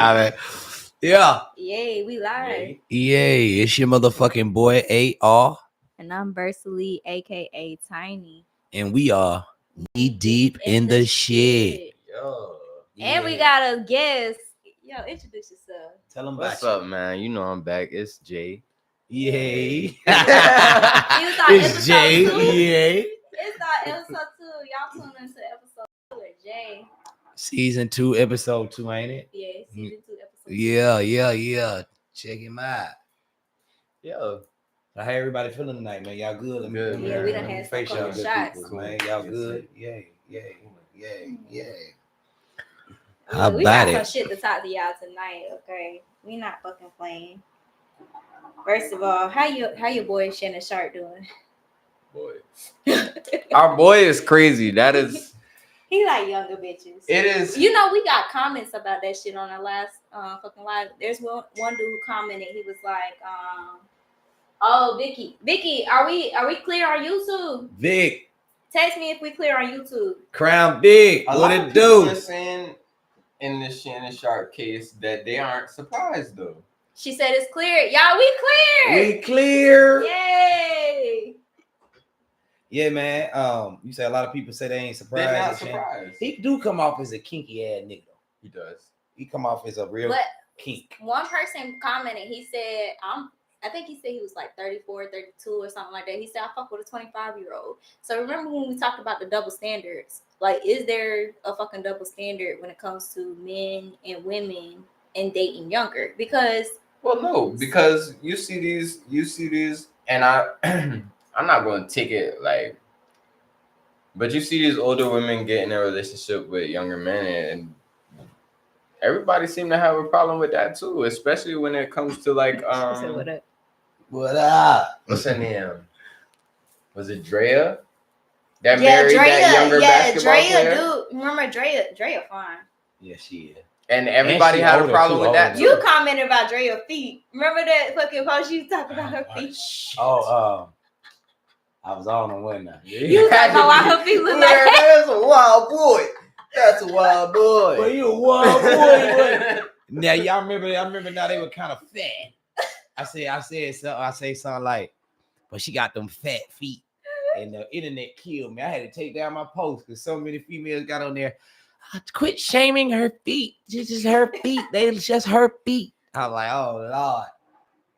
I mean, yeah. Yay, we live. Yay, it's your motherfucking boy AR. And I'm Versally, aka Tiny. And we are knee deep in the shit. Yo. And we got a guest. Yo, introduce yourself. Tell them What's about up, man? You know I'm back. It's Jay. Yay. It's Jay. Yay. It's our episode 2. Y'all tune into episode 2 with Jay. Season 2, episode 2, ain't it? Yeah, season 2, episode 2. Yeah. Check him out. Yo. How everybody feeling tonight, man? Y'all good? Good, Yeah, man. we done had some couple shots. People, man. Y'all good? Yay. Look, we got some shit to talk to y'all tonight, okay? We not fucking playing. First of all, how your boy Shannon Sharp doing? Boy. Our boy is crazy. That is... He like younger bitches. It is... You know, we got comments about that shit on our last fucking live. There's one dude who commented. He was like, oh, Vicky, are we clear on YouTube? Vic. Text me if we clear on YouTube. Crown Big. What it do? Are saying in the Shannon Sharp case that they aren't surprised though. She said it's clear. Y'all, we clear. We clear. Yay. Yeah, man. You say a lot of people say they ain't surprised. They're not surprised. He do come off as a kinky ass nigga. He does. He come off as a real kink. One person commented, he said, I think he said he was like 34, 32 or something like that. He said, I fuck with a 25-year-old. So remember when we talked about the double standards? Like, is there a fucking double standard when it comes to men and women and dating younger? Because... Well, no, because you see these, and I'm not going to take it like, but you see these older women get in a relationship with younger men, and everybody seem to have a problem with that too, especially when it comes to like, what up? What's her name? Was it Drea? That married that younger basketball player? Dude, remember Drea fine. Yeah, she is. And everybody had a problem with that too. You commented about Drea's feet. Remember that fucking post you talking about her feet? I was on them, wasn't I? You talking about why her feet look like that? That's a wild boy. That's a wild boy. Well, you a wild boy. Now y'all remember? I remember now they were kind of fat. I say something like, but she got them fat feet, and the internet killed me. I had to take down my post because so many females got on there. Quit shaming her feet. Just her feet. They just her feet. I was like, oh Lord,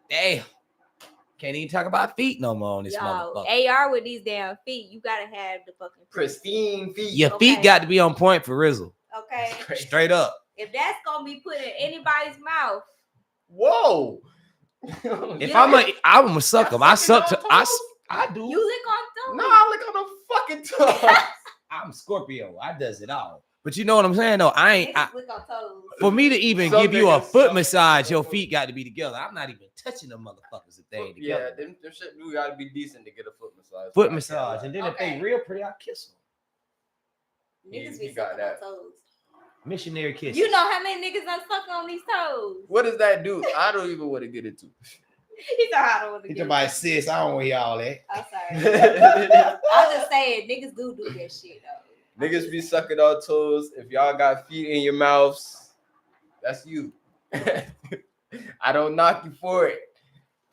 damn. Can't even talk about feet no more on this motherfucker. AR with these damn feet, you gotta have the fucking pristine feet. Your feet got to be on point for Rizzle. Okay. Straight up. If that's gonna be put in anybody's mouth. Whoa. If I'm a suck 'em. I suck to I do. You lick on toes? No, I lick on the fucking toes. I'm Scorpio. I does it all. But you know what I'm saying though? Lick on toes. For me to even give you a foot massage, your feet got to be together. I'm not even touching them motherfuckers if they ain't together. Yeah, them shit do gotta be decent to get a foot massage. Foot massage. And then if they real pretty, I'll kiss them. Niggas be sucking on toes. Missionary kiss. You know how many niggas done suck on these toes? What does that do? I don't even want to get into. He said I don't want to get into. Sis, I don't want y'all that. I'm sorry. I'm just saying, niggas do that shit though. Niggas be sucking on toes. If y'all got feet in your mouths, that's you. I don't knock you for it.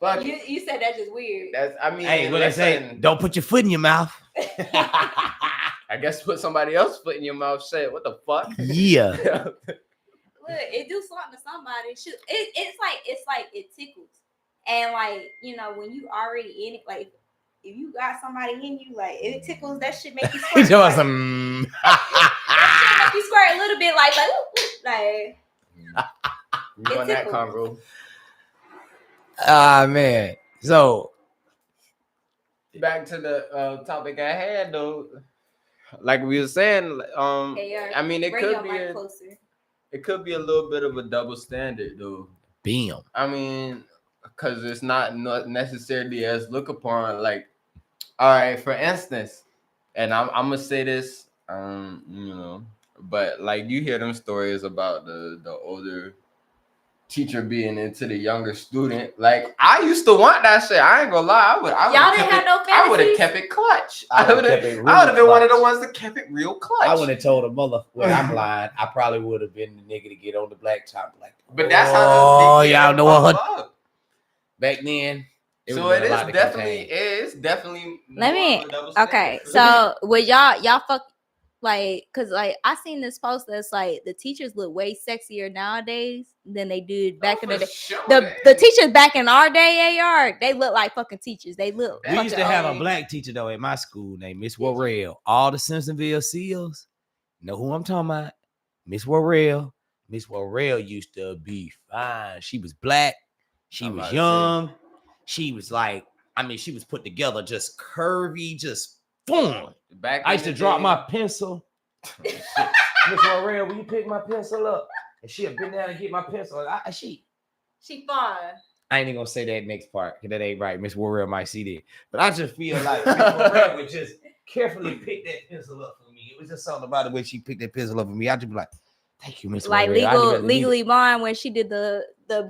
But you said that's just weird. Hey, what they say? Don't put your foot in your mouth. I guess put somebody else's foot in your mouth. Shit, what the fuck? Yeah. Look, it do something to somebody. Shoot, it's like it tickles, and like you know when you already in it, like. If you got somebody in you, like it tickles, that shit make you squirt. That shit make you squirt a little bit, you on that convo. Man. So back to the topic at hand, though. Like we were saying, I mean, it could be a little bit of a double standard, though. Bam. I mean, because it's not necessarily as look upon like. All right, for instance, and I'm gonna say this, you know, but like you hear them stories about the older teacher being into the younger student. Like I used to want that shit. I ain't gonna lie. Y'all didn't have no I would have fantasies? kept it clutch. I I would have been one of the ones that kept it real clutch. I would have told a mother, well, I'm lying. I probably would have been the nigga to get on the blacktop. Like, But that's oh, how y'all know what? her. Back then. So it is definitely. Let me. Okay, so would y'all fuck like, cause like I seen this post that's like the teachers look way sexier nowadays than they did back in the day. Sure, The teachers back in our day, AR, they look like fucking teachers. They look. We used to have a old. black teacher though at my school named Miss Warrell. All the Simpsonville Seals know who I'm talking about. Miss Warrell. Miss Warrell used to be fine. She was black. She was young. She was like, I mean, she was put together, just curvy, just boom. I used to drop my pencil. Miss Warrell, will you pick my pencil up? And she'd been down and get my pencil. She fine. I ain't even gonna say that next part because that ain't right. Miss Warrell might see that. But I just feel like Miss Warrell would just carefully pick that pencil up for me. It was just something about the way she picked that pencil up for me. I'd just be like, thank you, Miss Warrell. Legally Blonde when she did the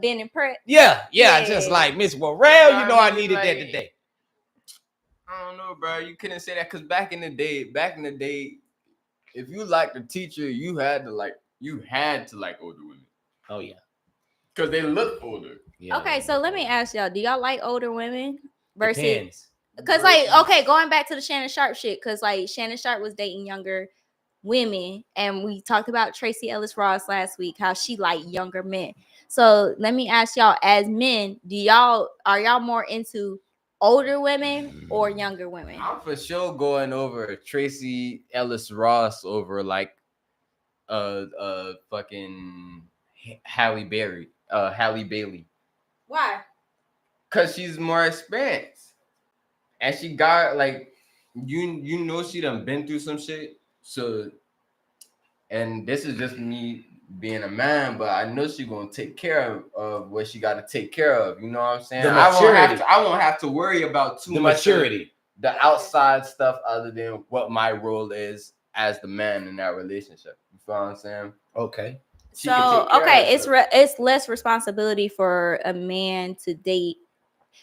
bend and prep. Yeah. Just like Miss Warrell, you know I needed that today. I don't know, bro. You couldn't say that because back in the day, if you liked a teacher, you had to like older women. Oh yeah, because they look older. Yeah. Okay, so let me ask y'all: do y'all like older women versus? Because like, okay, going back to the Shannon Sharp shit, because like Shannon Sharp was dating younger women, and we talked about Tracy Ellis Ross last week, how she liked younger men. So let me ask y'all: as men, are y'all more into older women or younger women? I'm for sure going over Tracy Ellis Ross over like fucking Halle Bailey. Why? Cause she's more experienced. And she got like you know she done been through some shit. So and this is just me being a man, but I know she gonna take care of what she got to take care of. You know what I'm saying? I won't have to worry about too much maturity, the outside stuff, other than what my role is as the man in that relationship. You feel what I'm saying? Okay. So okay, it's less responsibility for a man to date.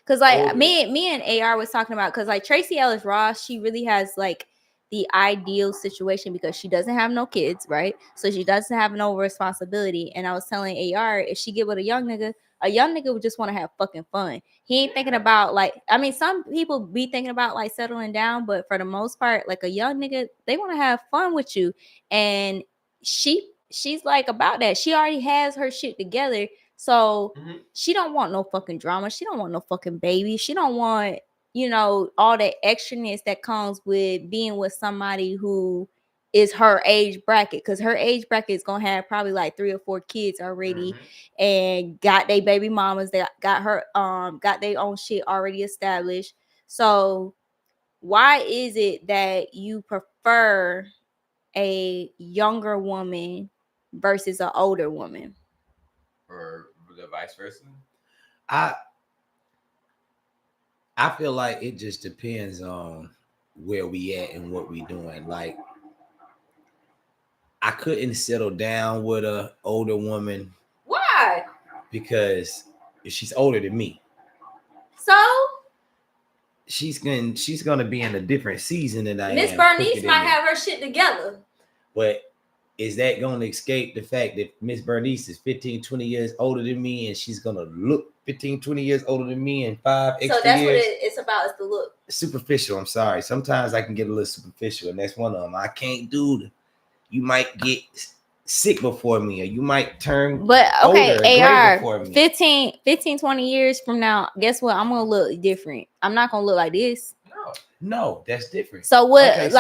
Cause like me and AR was talking about, cause like Tracy Ellis Ross, she really has like the ideal situation because she doesn't have no kids, right? So she doesn't have no responsibility. And I was telling AR, if she get with a young nigga would just want to have fucking fun. He ain't thinking about like, I mean, some people be thinking about like settling down, but for the most part, like a young nigga, they want to have fun with you. And she's like about that. She already has her shit together. So she don't want no fucking drama. She don't want no fucking baby. She don't want, you know, all that extraness that comes with being with somebody who is her age bracket. Because her age bracket is going to have probably like 3 or 4 kids already and got their baby mamas that got her, got their own shit already established. So why is it that you prefer a younger woman versus an older woman? Or the vice versa? I feel like it just depends on where we at and what we doing. Like, I couldn't settle down with an older woman. Why? Because she's older than me. So she's gonna be in a different season than I am. Miss Bernice might have her shit together. But is that going to escape the fact that Miss Bernice is 15, 20 years older than me, and she's going to look 15, 20 years older than me in 5 extra years? So that's what it's about, is the look. Superficial, I'm sorry. Sometimes I can get a little superficial, and that's one of them. I can't do you might get sick before me, or you might turn older, AR, before me. 15, 20 years from now, guess what? I'm going to look different. I'm not going to look like this. No, that's different. So what,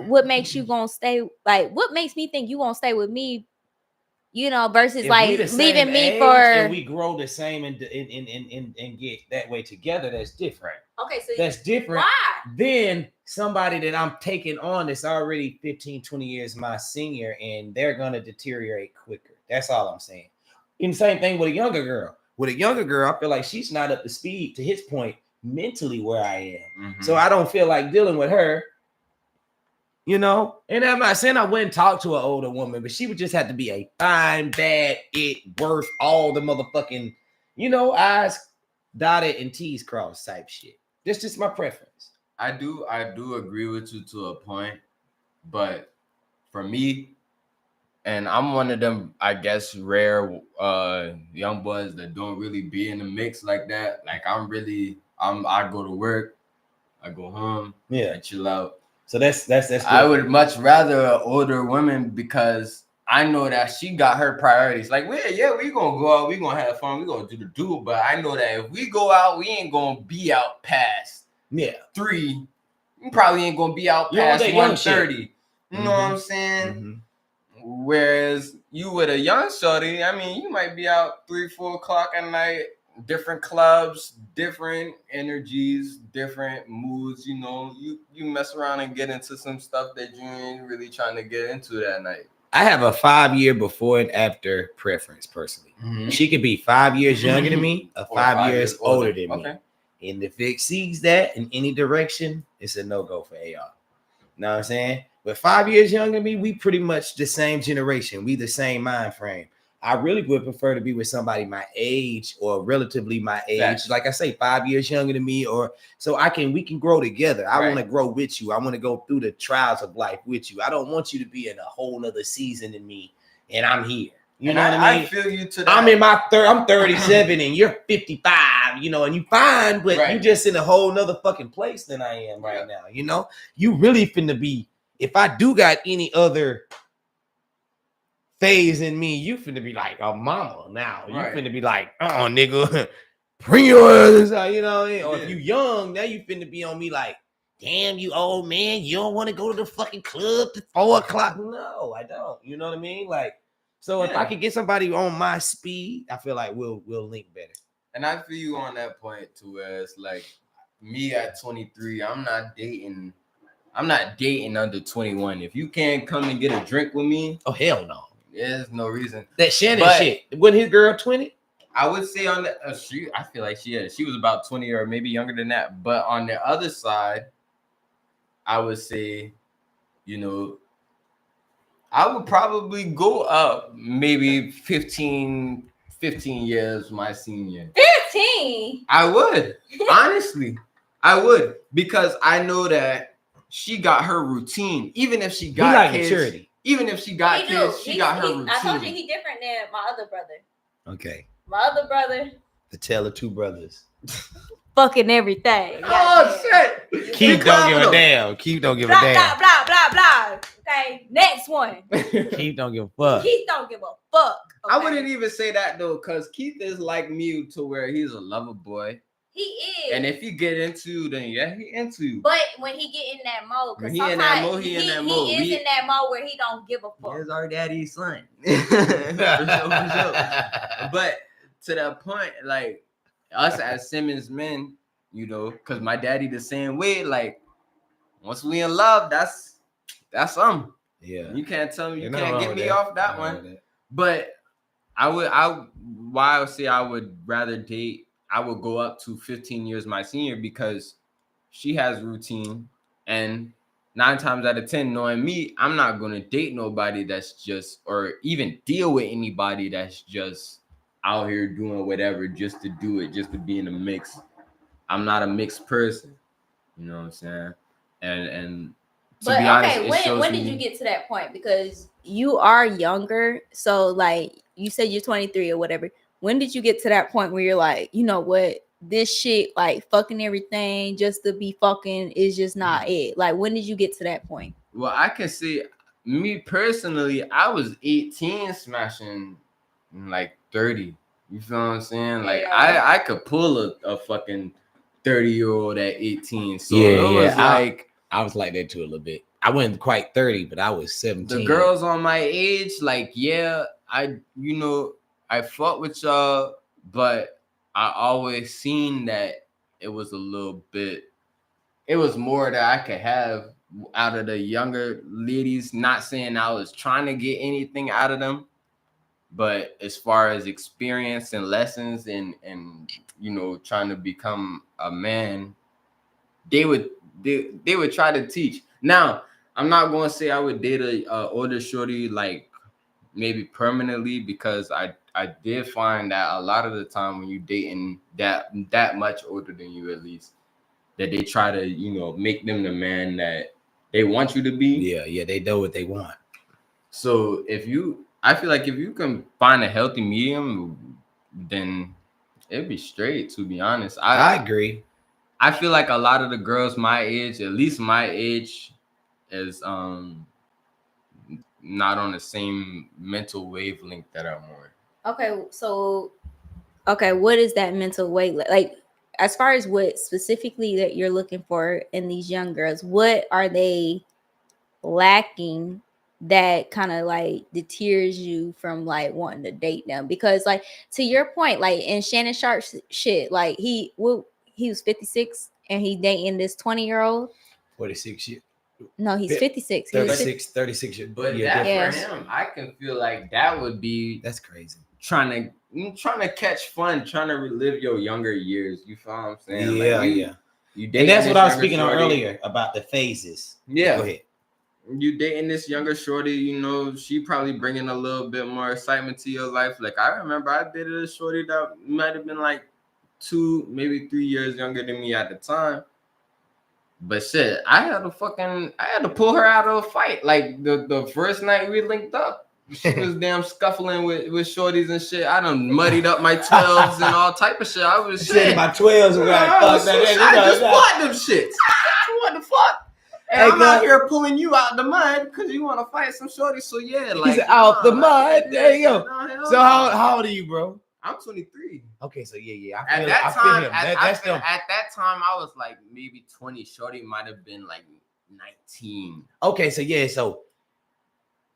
what makes you gonna stay? Like, what makes me think you gonna stay with me? You know, versus like leaving me for. And we grow the same and get that way together. That's different. Okay, so that's different. Why? Than somebody that I'm taking on that's already 15, 20 years my senior, and they're gonna deteriorate quicker. That's all I'm saying. And the same thing with a younger girl. With a younger girl, I feel like she's not up to speed, to his point, mentally where I am. So I don't feel like dealing with her You know, and I'm not saying I wouldn't talk to an older woman, but she would just have to be a fine, bad, worth all the motherfucking, I's dotted and T's crossed type shit. That's just my preference. I do agree with you to a point, but for me, and I'm one of them, I guess, rare young boys that don't really be in the mix like that. Like I go to work, I go home, I chill out. So that's I would much rather an older woman because I know that she got her priorities. Like, we gonna go out, we gonna have fun, we gonna do, but I know that if we go out, we ain't gonna be out past 3. We probably ain't gonna be out past 1:30. You know what I'm saying? Mm-hmm. Whereas you with a young shorty, I mean, you might be out 3-4 o'clock at night. Different clubs, different energies, different moods. You know, you mess around and get into some stuff that you ain't really trying to get into that night. I have a 5-year before and after preference personally. Mm-hmm. She could be 5 years younger than me, or 5 years older than me. And if it exceeds that in any direction, it's a no-go for AR. You know what I'm saying? But 5 years younger than me, we pretty much the same generation. We the same mind frame. I really would prefer to be with somebody my age or relatively my age. That's, like I say, 5 years younger than me, or so we can grow together. I want to grow with you. I want to go through the trials of life with you. I don't want you to be in a whole nother season than me and I'm here. You know what I mean? I feel you to that. I'm in my I'm 37 and you're 55, and you fine, but you just in a whole nother fucking place than I am right now. You really finna be, if I do got any other phase in me, you finna be like a mama now. You finna be like, nigga, bring your ass out, you know what I mean? Or if you young, now you finna be on me like, damn, you old man, you don't want to go to the fucking club at 4 o'clock. No, I don't. You know what I mean? Like, so if I could get somebody on my speed, I feel like we'll link better. And I feel you on that point too, where it's like me at 23, I'm not dating under 21. If you can't come and get a drink with me, oh hell no. There's no reason. That Shannon shit. Wasn't his girl 20? I would say on the I feel like she was about 20 or maybe younger than that. But on the other side, I would say, I would probably go up maybe 15 years my senior. 15? I would. Honestly. I would. Because I know that she got her routine. Even if she got kids. Maturity. Even if she got kids, she got her routine. I told you he different than my other brother. Okay. My other brother. The tale of two brothers. Fucking everything. Oh, shit. Keith don't give a damn. Keith don't give a damn. Blah, blah, blah, blah. Okay, next one. Keith don't give a fuck. Keith don't give a fuck. Okay? I wouldn't even say that, though, because Keith is like me to where he's a lover boy. He is. And if you get into you, then he into you. But when he get in that mode, because sometimes he in that mode. He is in that mode where he don't give a fuck. Here's our daddy's son. for sure. But to that point, like us as Simmons men, because my daddy the same way. Like once we in love, that's something. Yeah. You can't tell me, you can't get me off that one. But I would say I would rather date. I would go up to 15 years my senior because she has routine, and 9 times out of 10, knowing me, I'm not going to date nobody that's just, or even deal with anybody that's just out here doing whatever just to do it, just to be in a mix. I'm not a mixed person. You know what I'm saying? And to be honest, when did you get to that point? Because you are younger, so like you said you're 23 or whatever. When did you get to that point where you're like, you know what, this shit, like fucking everything just to be fucking is just not it? Like, when did you get to that point? Well, I can see me personally, I was 18 smashing like 30. You feel what I'm saying? Like I could pull a fucking 30-year-old at 18. So I was like that too a little bit. I wasn't quite 30, but I was 17. The girls on my age, like, I fought with y'all, but I always seen that it was a little bit, it was more that I could have out of the younger ladies. Not saying I was trying to get anything out of them, but as far as experience and lessons and trying to become a man, they would try to teach. Now, I'm not gonna say I would date a older shorty like maybe permanently, because I did find that a lot of the time when you dating that much older than you, at least, that they try to, you know, make them the man that they want you to be. Yeah, they know what they want. So I feel like if you can find a healthy medium, then it'd be straight, to be honest. I agree. I feel like a lot of the girls my age, at least my age, is not on the same mental wavelength that I'm on. Okay, so what is that mental weight like? As far as what specifically that you're looking for in these young girls, what are they lacking that kind of like deters you from like wanting to date them? Because like, to your point, like in Shannon Sharp's shit, like he was 56 and he dating this 20-year-old. 46 years. No, he's 56. 36 years. But yeah, that for him, I can feel like that would be that's crazy. Trying to catch fun, trying to relive your younger years. You feel what I'm saying? Yeah, like you and that's what I was speaking on earlier about the phases. Yeah. Go ahead. You dating this younger shorty, you know, she probably bringing a little bit more excitement to your life. Like I remember I dated a shorty that might have been like 2, maybe 3 years younger than me at the time. But shit, I had to pull her out of a fight. Like the first night we linked up, she was damn scuffling with shorties and shit. I done muddied up my 12s and all type of shit. I was saying my 12s were like, I just bought them shits. What the fuck? And I'm out here pulling you out the mud because you want to fight some shorties. So yeah, like he's out the mud. There you go. So how old are you, bro? I'm 23. Okay, so yeah. At that time, I was like maybe 20. Shorty might have been like 19. Okay, so yeah, so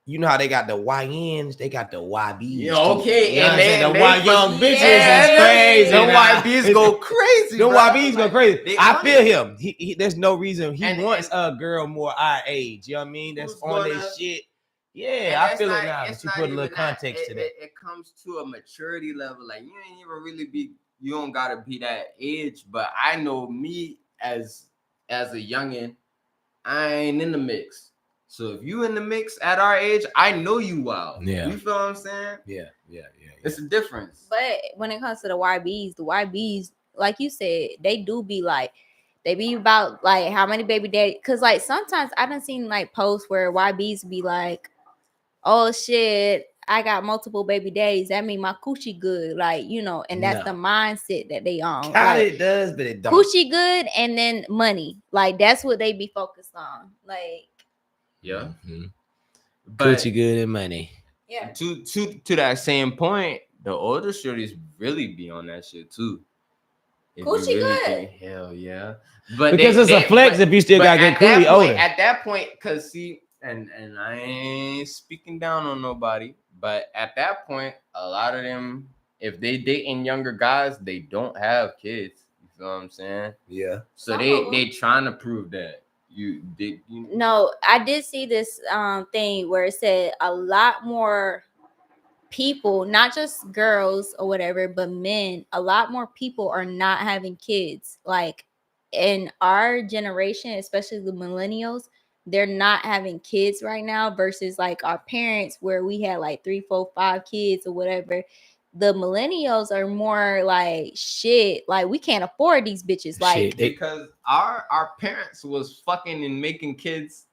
you know how they got the YNs, they got the YBs. Yeah, okay, you know and the Y young bitches is crazy. The YBs go crazy. The YBs go crazy. I feel him. He there's no reason he and, wants a girl more our age. You know what I mean? That's on this shit. Yeah, I feel it now. But you put a little context to that. It comes to a maturity level. Like you ain't even really you don't gotta be that age. But I know me as a youngin', I ain't in the mix. So if you in the mix at our age, I know you wild. Yeah. You feel what I'm saying? Yeah. It's a difference. But when it comes to the YBs, like you said, they do be like, they be about like how many baby daddy. Cause like sometimes I done seen like posts where YBs be like, oh shit, I got multiple baby daddies. That mean my coochie good. Like, you know, and that's the mindset that they on. Like, it does, but it don't. Coochie good and then money. Like that's what they be focused on. Like, yeah. Mm-hmm. Coochie good and money. Yeah. To that same point, the older shorties really be on that shit too. Coochie good. Hell yeah. But because it's a flex if you still got good coochie older. At that point, cause see, and I ain't speaking down on nobody, but at that point, a lot of them, if they dating younger guys, they don't have kids. You feel what I'm saying? Yeah. So they trying to prove that. No, I did see this thing where it said a lot more people, not just girls or whatever, but men, a lot more people are not having kids. Like in our generation, especially the millennials, they're not having kids right now versus like our parents where we had like 3, 4, 5 kids or whatever. The millennials are more like shit. Like we can't afford these bitches. Like because our parents was fucking and making kids,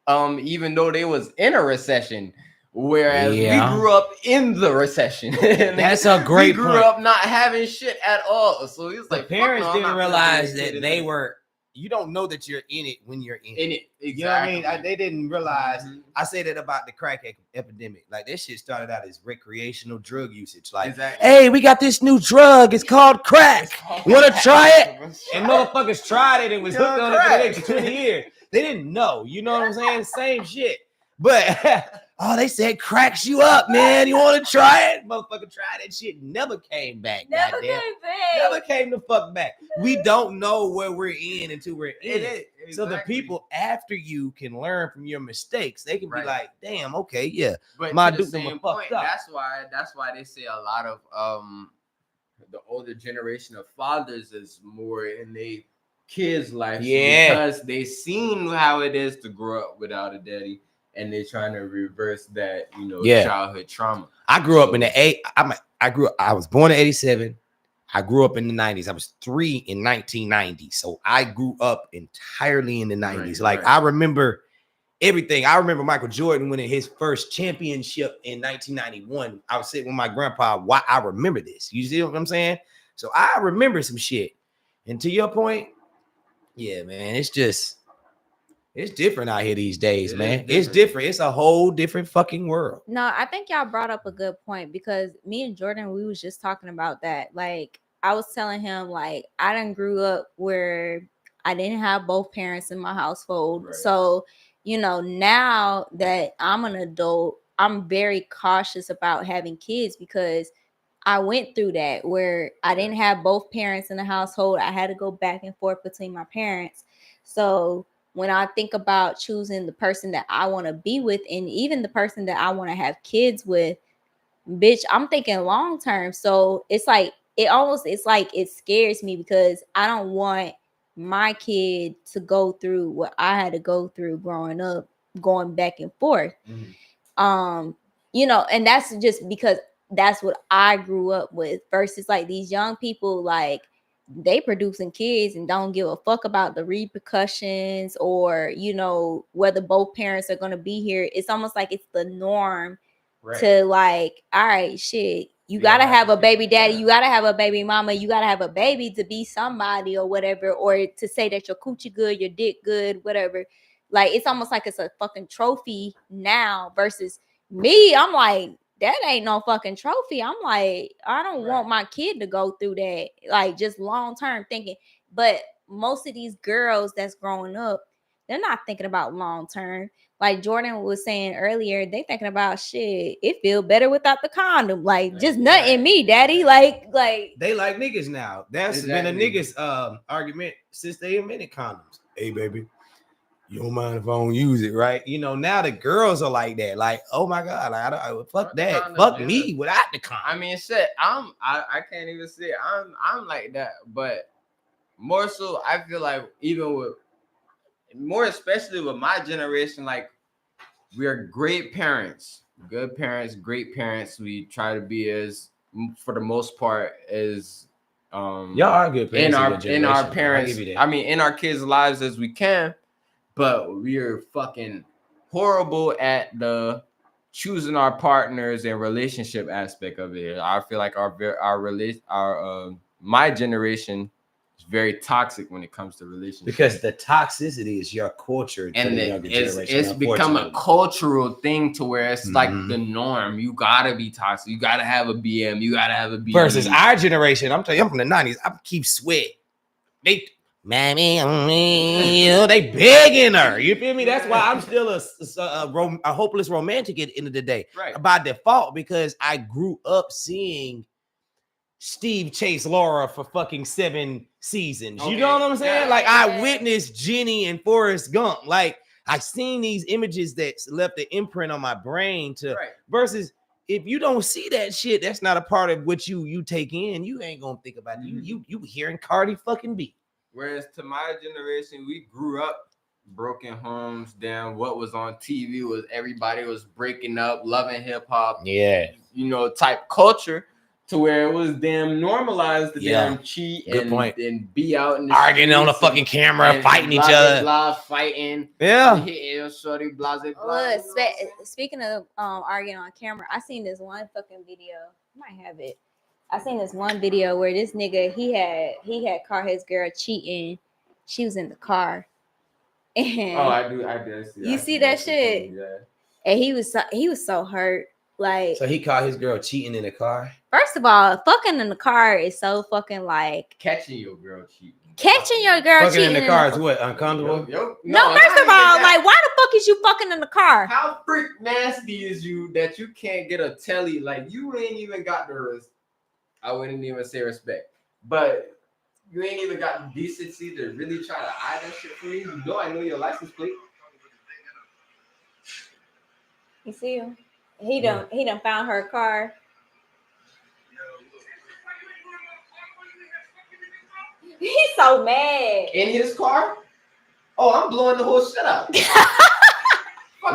even though they was in a recession. Whereas we grew up in the recession. That's a great point. We grew up not having shit at all. So it's like parents didn't realize that they were. You don't know that you're in it when you're in it. Exactly. You know what I mean? They didn't realize. Mm-hmm. I say that about the crack epidemic. Like this shit started out as recreational drug usage. Like, hey, we got this new drug. It's called crack. Want to try it? And motherfuckers tried it and was hooked on it for the next 20 years. They didn't know. You know what I'm saying? Same shit. But they said cracks you up, man. You want to try it? Motherfucker tried that shit. Never came back. Never came back. Never came the fuck back. We don't know where we're in until we're in it. Exactly. So the people after you can learn from your mistakes. They can be like, damn, okay, yeah. But my dude fucked up. That's why they say a lot of the older generation of fathers is more in they kids' lives Yeah. because they seen how it is to grow up without a daddy, and they're trying to reverse that, Yeah. childhood trauma. I grew up in the I was born in 87. I grew up in the 90s. I was 3 in 1990. So I grew up entirely in the 90s. Right. I remember everything. I remember Michael Jordan winning his first championship in 1991. I was sitting with my grandpa. Why I remember this. You see what I'm saying? So I remember some shit. And to your point, yeah, man, it's different out here these days, man. It's different. It's a whole different fucking world. No, I think y'all brought up a good point because me and Jordan, we was just talking about that. Like, I was telling him, like, I done grew up where I didn't have both parents in my household. Right. So, now that I'm an adult, I'm very cautious about having kids because I went through that where I didn't have both parents in the household. I had to go back and forth between my parents. So when I think about choosing the person that I want to be with and even the person that I want to have kids with, bitch, I'm thinking long term. So it's like it scares me because I don't want my kid to go through what I had to go through growing up, going back and forth. Mm-hmm. And that's just because that's what I grew up with versus like these young people, like they producing kids and don't give a fuck about the repercussions or whether both parents are going to be here. It's almost like it's the norm to like, all right, shit, you gotta have a baby daddy, you gotta have a baby mama, you gotta have a baby to be somebody or whatever, or to say that your coochie good, your dick good, whatever. Like, it's almost like it's a fucking trophy now versus me. I'm like, that ain't no fucking trophy. I'm like, I don't want my kid to go through that, like, just long term thinking. But most of these girls that's growing up, they're not thinking about long term. Like Jordan was saying earlier, they thinking about shit. It feel better without the condom. Like, just nutting me, daddy. Like they like niggas now. That's been a niggas argument since they invented condoms. Hey, baby, you don't mind if I don't use it, right? Now the girls are like that. Like, oh my god, fuck that, condom, fuck me without the condom. I mean, shit, I can't even say I'm like that, but more so, I feel like even with more especially with my generation, like we are great parents, good parents, great parents. We try to be as, for the most part, as y'all are good parents in our parents. In our kids' lives as we can. But we are fucking horrible at the choosing our partners and relationship aspect of it. I feel like my generation is very toxic when it comes to relationships. Because the toxicity is your culture, and it's become a cultural thing to where it's like the norm. You gotta be toxic. You gotta have a BM. You gotta have a BM. Versus our generation, I'm telling you, I'm from the 90s. I keep sweat. Mammy, they begging her. You feel me? That's why I'm still a hopeless romantic at the end of the day. Right. By default, because I grew up seeing Steve chase Laura for fucking 7 seasons. Okay. You know what I'm saying? Like, I witnessed Jenny and Forrest Gump. Like, I seen these images that left an imprint on my brain versus if you don't see that shit, that's not a part of what you take in. You ain't gonna think about it. You hearing Cardi fucking B. Whereas to my generation, we grew up broken homes. Damn, what was on TV was everybody was breaking up, loving hip hop. Yeah, type culture to where it was damn normalized to damn cheat and be out in the arguing on the fucking camera, fighting each other, fighting. Yeah. Shorty, Speaking of arguing on camera, I seen this one fucking video. I might have it. I seen this one video where this nigga he had caught his girl cheating. She was in the car. And I do see. You see that shit? Yeah. And he was so hurt. Like, so he caught his girl cheating in the car. First of all, fucking in the car is so fucking like catching your girl cheating. Catching your girl fucking cheating in the car is what, uncomfortable? No, first of all, like, why the fuck is you fucking in the car? How freak nasty is you that you can't get a telly? Like, you ain't even got the I wouldn't even say respect, but you ain't even got the decency to really try to hide that shit from me. You know I know your license plate. You see him? He done found her car. He's so mad. In his car? Oh, I'm blowing the whole shit up.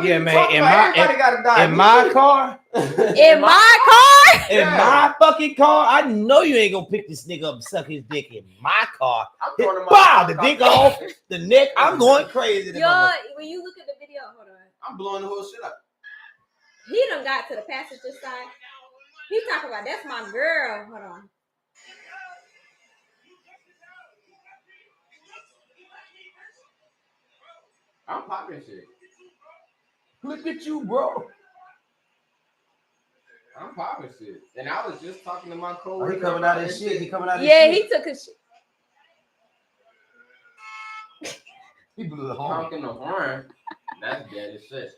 Yeah, man. Everybody gotta die. In my car. In my car? In my fucking car. I know you ain't gonna pick this nigga up and suck his dick in my car. I'm throwing him Bow, the dick off, the neck. I'm going crazy. Yo, when you look at the video, hold on. I'm blowing the whole shit up. He done got to the passenger side. He talking about that's my girl. Hold on. I'm popping shit. Look at you, bro. I'm popping shit. And I was just talking to my Oh, coworker. he coming out of his shit. He coming out of his Yeah, shit. he took his shit. He blew the horn. Talking the horn. That's dead as shit.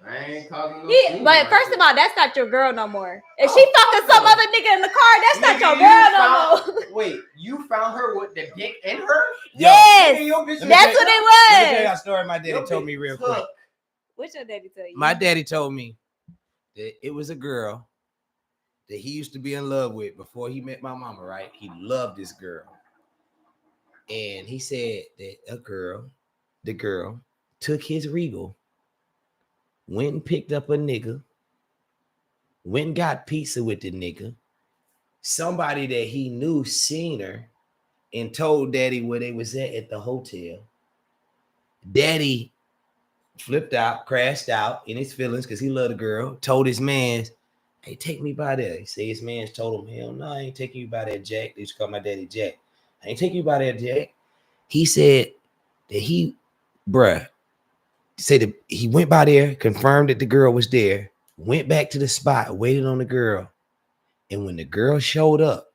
I ain't talking But first of all, that's not your girl no more. If she fucking some other nigga in the car, that's not your girl no more. Wait, you found her with the dick in her? Yes, Yo, bitch, that's what Let me tell it you was. a story my daddy told me real quick. What's your daddy tell you? My daddy told me that it was a girl that he used to be in love with before he met my mama, right? He loved this girl. And he said that the girl took his Regal, went and picked up a nigga, went and got pizza with the nigga. Somebody that he knew seen her and told daddy where they was at the hotel. Daddy flipped out, crashed out in his feelings because he loved the girl, told his man, hey, take me by there. He said his man told him, hell no, I ain't taking you by there, Jack. They used to call my daddy Jack. I ain't taking you by there, Jack. He said that he went by there, confirmed that the girl was there, went back to the spot, waited on the girl. And when the girl showed up,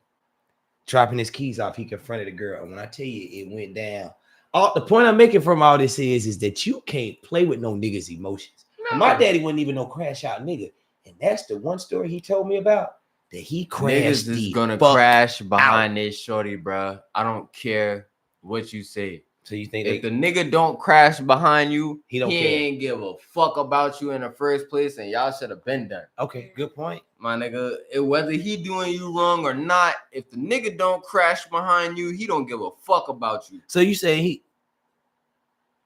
dropping his keys off, he confronted the girl. And when I tell you it went down, the point I'm making from all this is that you can't play with no niggas' emotions. No. My daddy wasn't even no crash out nigga. And that's the one story he told me about, that he crashed. Niggas is gonna crash behind this shorty, bro. I don't care what you say. So you think if the nigga don't crash behind you, he ain't give a fuck about you in the first place, and y'all should have been done. Okay, good point. My nigga, whether he doing you wrong or not, if the nigga don't crash behind you, he don't give a fuck about you. So you say he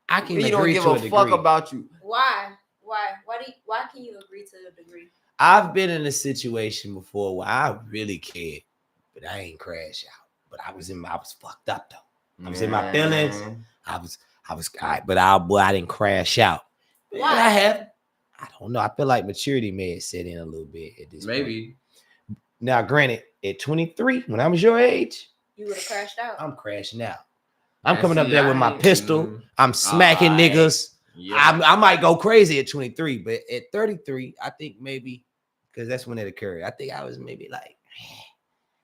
don't give a fuck about you. Why can you agree to a degree? I've been in a situation before where I really cared, but I ain't crash out. But I was fucked up though. I was in my feelings. I was but I didn't crash out. Why? I don't know. I feel like maturity may have set in a little bit at this Maybe. point. Now, granted, at 23, when I was your age, you would have crashed out. I'm crashing out. I'm coming up there with my pistol. I'm smacking niggas. Yeah. I might go crazy at 23, but at 33, I think maybe, because that's when it occurred. I think I was maybe like,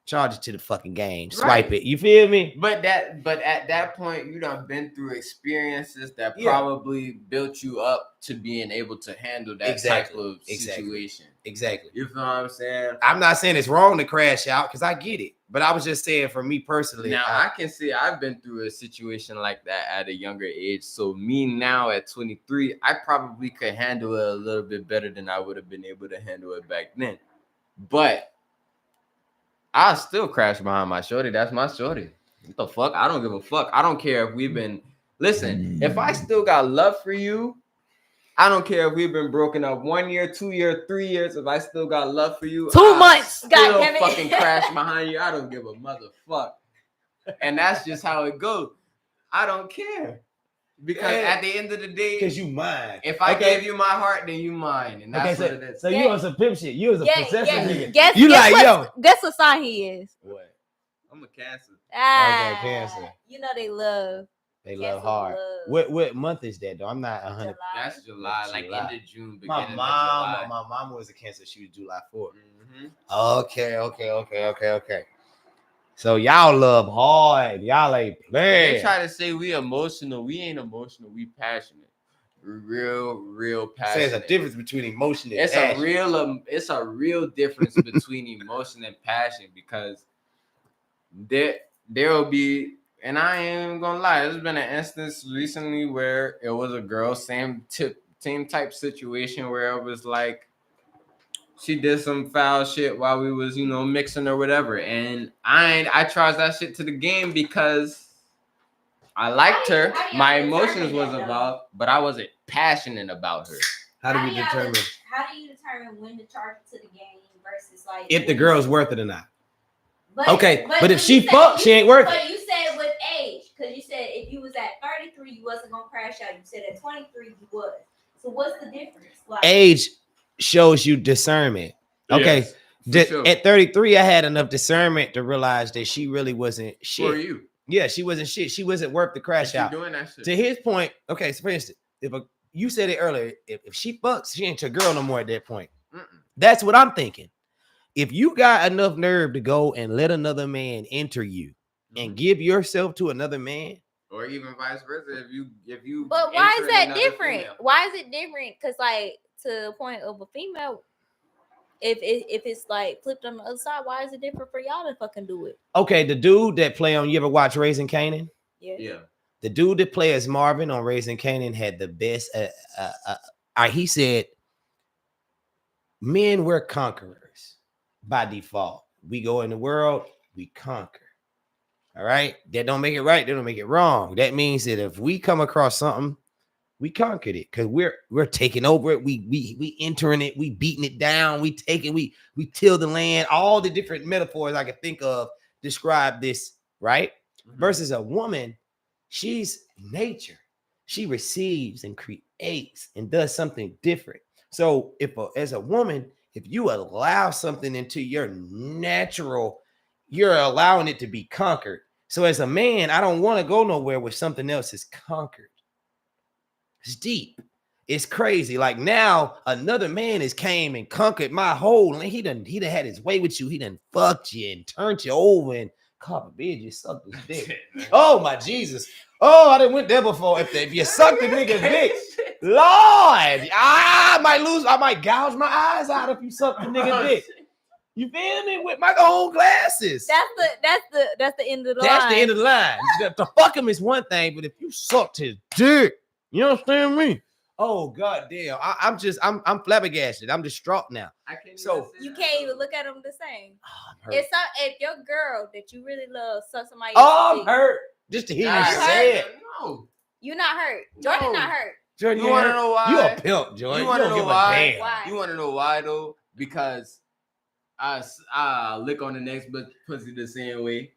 charge it to the fucking game, swipe it. You feel me? But at that point, you done been through experiences that probably built you up to being able to handle that type of situation. Exactly. You feel what I'm saying? I'm not saying it's wrong to crash out because I get it, but I was just saying for me personally. Now I can see I've been through a situation like that at a younger age. So me now at 23, I probably could handle it a little bit better than I would have been able to handle it back then. But I still crash behind my shorty. That's my shorty. What the fuck? I don't give a fuck. I don't care if we've been. Listen, if I still got love for you, I don't care if we've been broken up 1 year, 2 years, 3 years. If I still got love for you, 2 months. Still fucking crash behind you. I don't give a motherfuck. And that's just how it goes. I don't care. Because at the end of the day, because you mine. If I gave you my heart, then you mine, and that's what it is. So you on some pimp shit. You was a possessive nigga. Guess what sign he is? What? I'm a Cancer. Okay, Cancer. You know they love. They love hard. What month is that though? I'm not 100. That's July, like end of June. My mom was a Cancer. She was July 4th. Mm-hmm. Okay. So y'all love hard. Y'all ain't playing. They try to say we emotional. We ain't emotional. We passionate. We're real passionate. There's a difference between emotion and passion. It's a real difference between emotion and passion, because there will be, and I ain't even gonna lie, there's been an instance recently where it was a girl, same type situation where it was like, she did some foul shit while we was, mixing or whatever. And I charged that shit to the game because I liked her. How do y'all My determine emotions was that, though? involved, but I wasn't passionate about her. How do we determine How do you determine when to charge it to the game versus like if the girl's worth it or not? But, Okay, but if you she said- fucked, she ain't worth it. But you said with age, because you said if you was at 33, you wasn't gonna crash out. You said at 23, you was. So what's the difference? Like Age shows you discernment. Okay. Yes, for sure. At 33, I had enough discernment to realize that she really wasn't shit. For you. Yeah, she wasn't shit. She wasn't worth the crash out. Doing that shit. To his point, okay, so for instance, you said it earlier, if she fucks, she ain't your girl no more at that point. That's what I'm thinking. If you got enough nerve to go and let another man enter you and give yourself to another man, or even vice versa, if you. But why is enter that another different? female. Why is it different? Because like to the point of a female, if it's like flipped on the other side, why is it different for y'all to fucking do it? okay, the dude that play on, you ever watch Raising Kanan? Yeah. The dude that play as Marvin on Raising Kanan had the best. He said, "Men, we're conquerors by default. We go in the world, we conquer. All right, that don't make it right. That don't make it wrong. That means that if we come across something, we conquered it because we're taking over it. We entering it. We beating it down. We take it. We till the land. All the different metaphors I could think of describe this, right? Versus a woman, she's nature. She receives and creates and does something different. So as a woman, if you allow something into your natural, you're allowing it to be conquered. So as a man, I don't want to go nowhere where something else is conquered. It's deep. It's crazy. Like now, another man has came and conquered my whole land. He done had his way with you. He done fucked you and turned you over and caught a bitch. You sucked his dick. Oh my Jesus. Oh, I didn't went there before. If you sucked the nigga's dick, Lord, I might gouge my eyes out if you suck the nigga's dick. You feel me? With my own glasses. That's the end of the line. That's the end of the line. To fuck him is one thing, but if you sucked his dick, you understand me? Oh god damn! I'm flabbergasted. I'm distraught now. You can't even look at them the same. Oh, If your girl that you really love suck somebody I'm dick, hurt. Just to hear you say it. No. you not hurt. Jordan not hurt. Jordan, You want to know why? You a pimp, Jordan. You want to don't know give a why? damn. Why? You want to know why though? Because I lick on the next pussy the same way.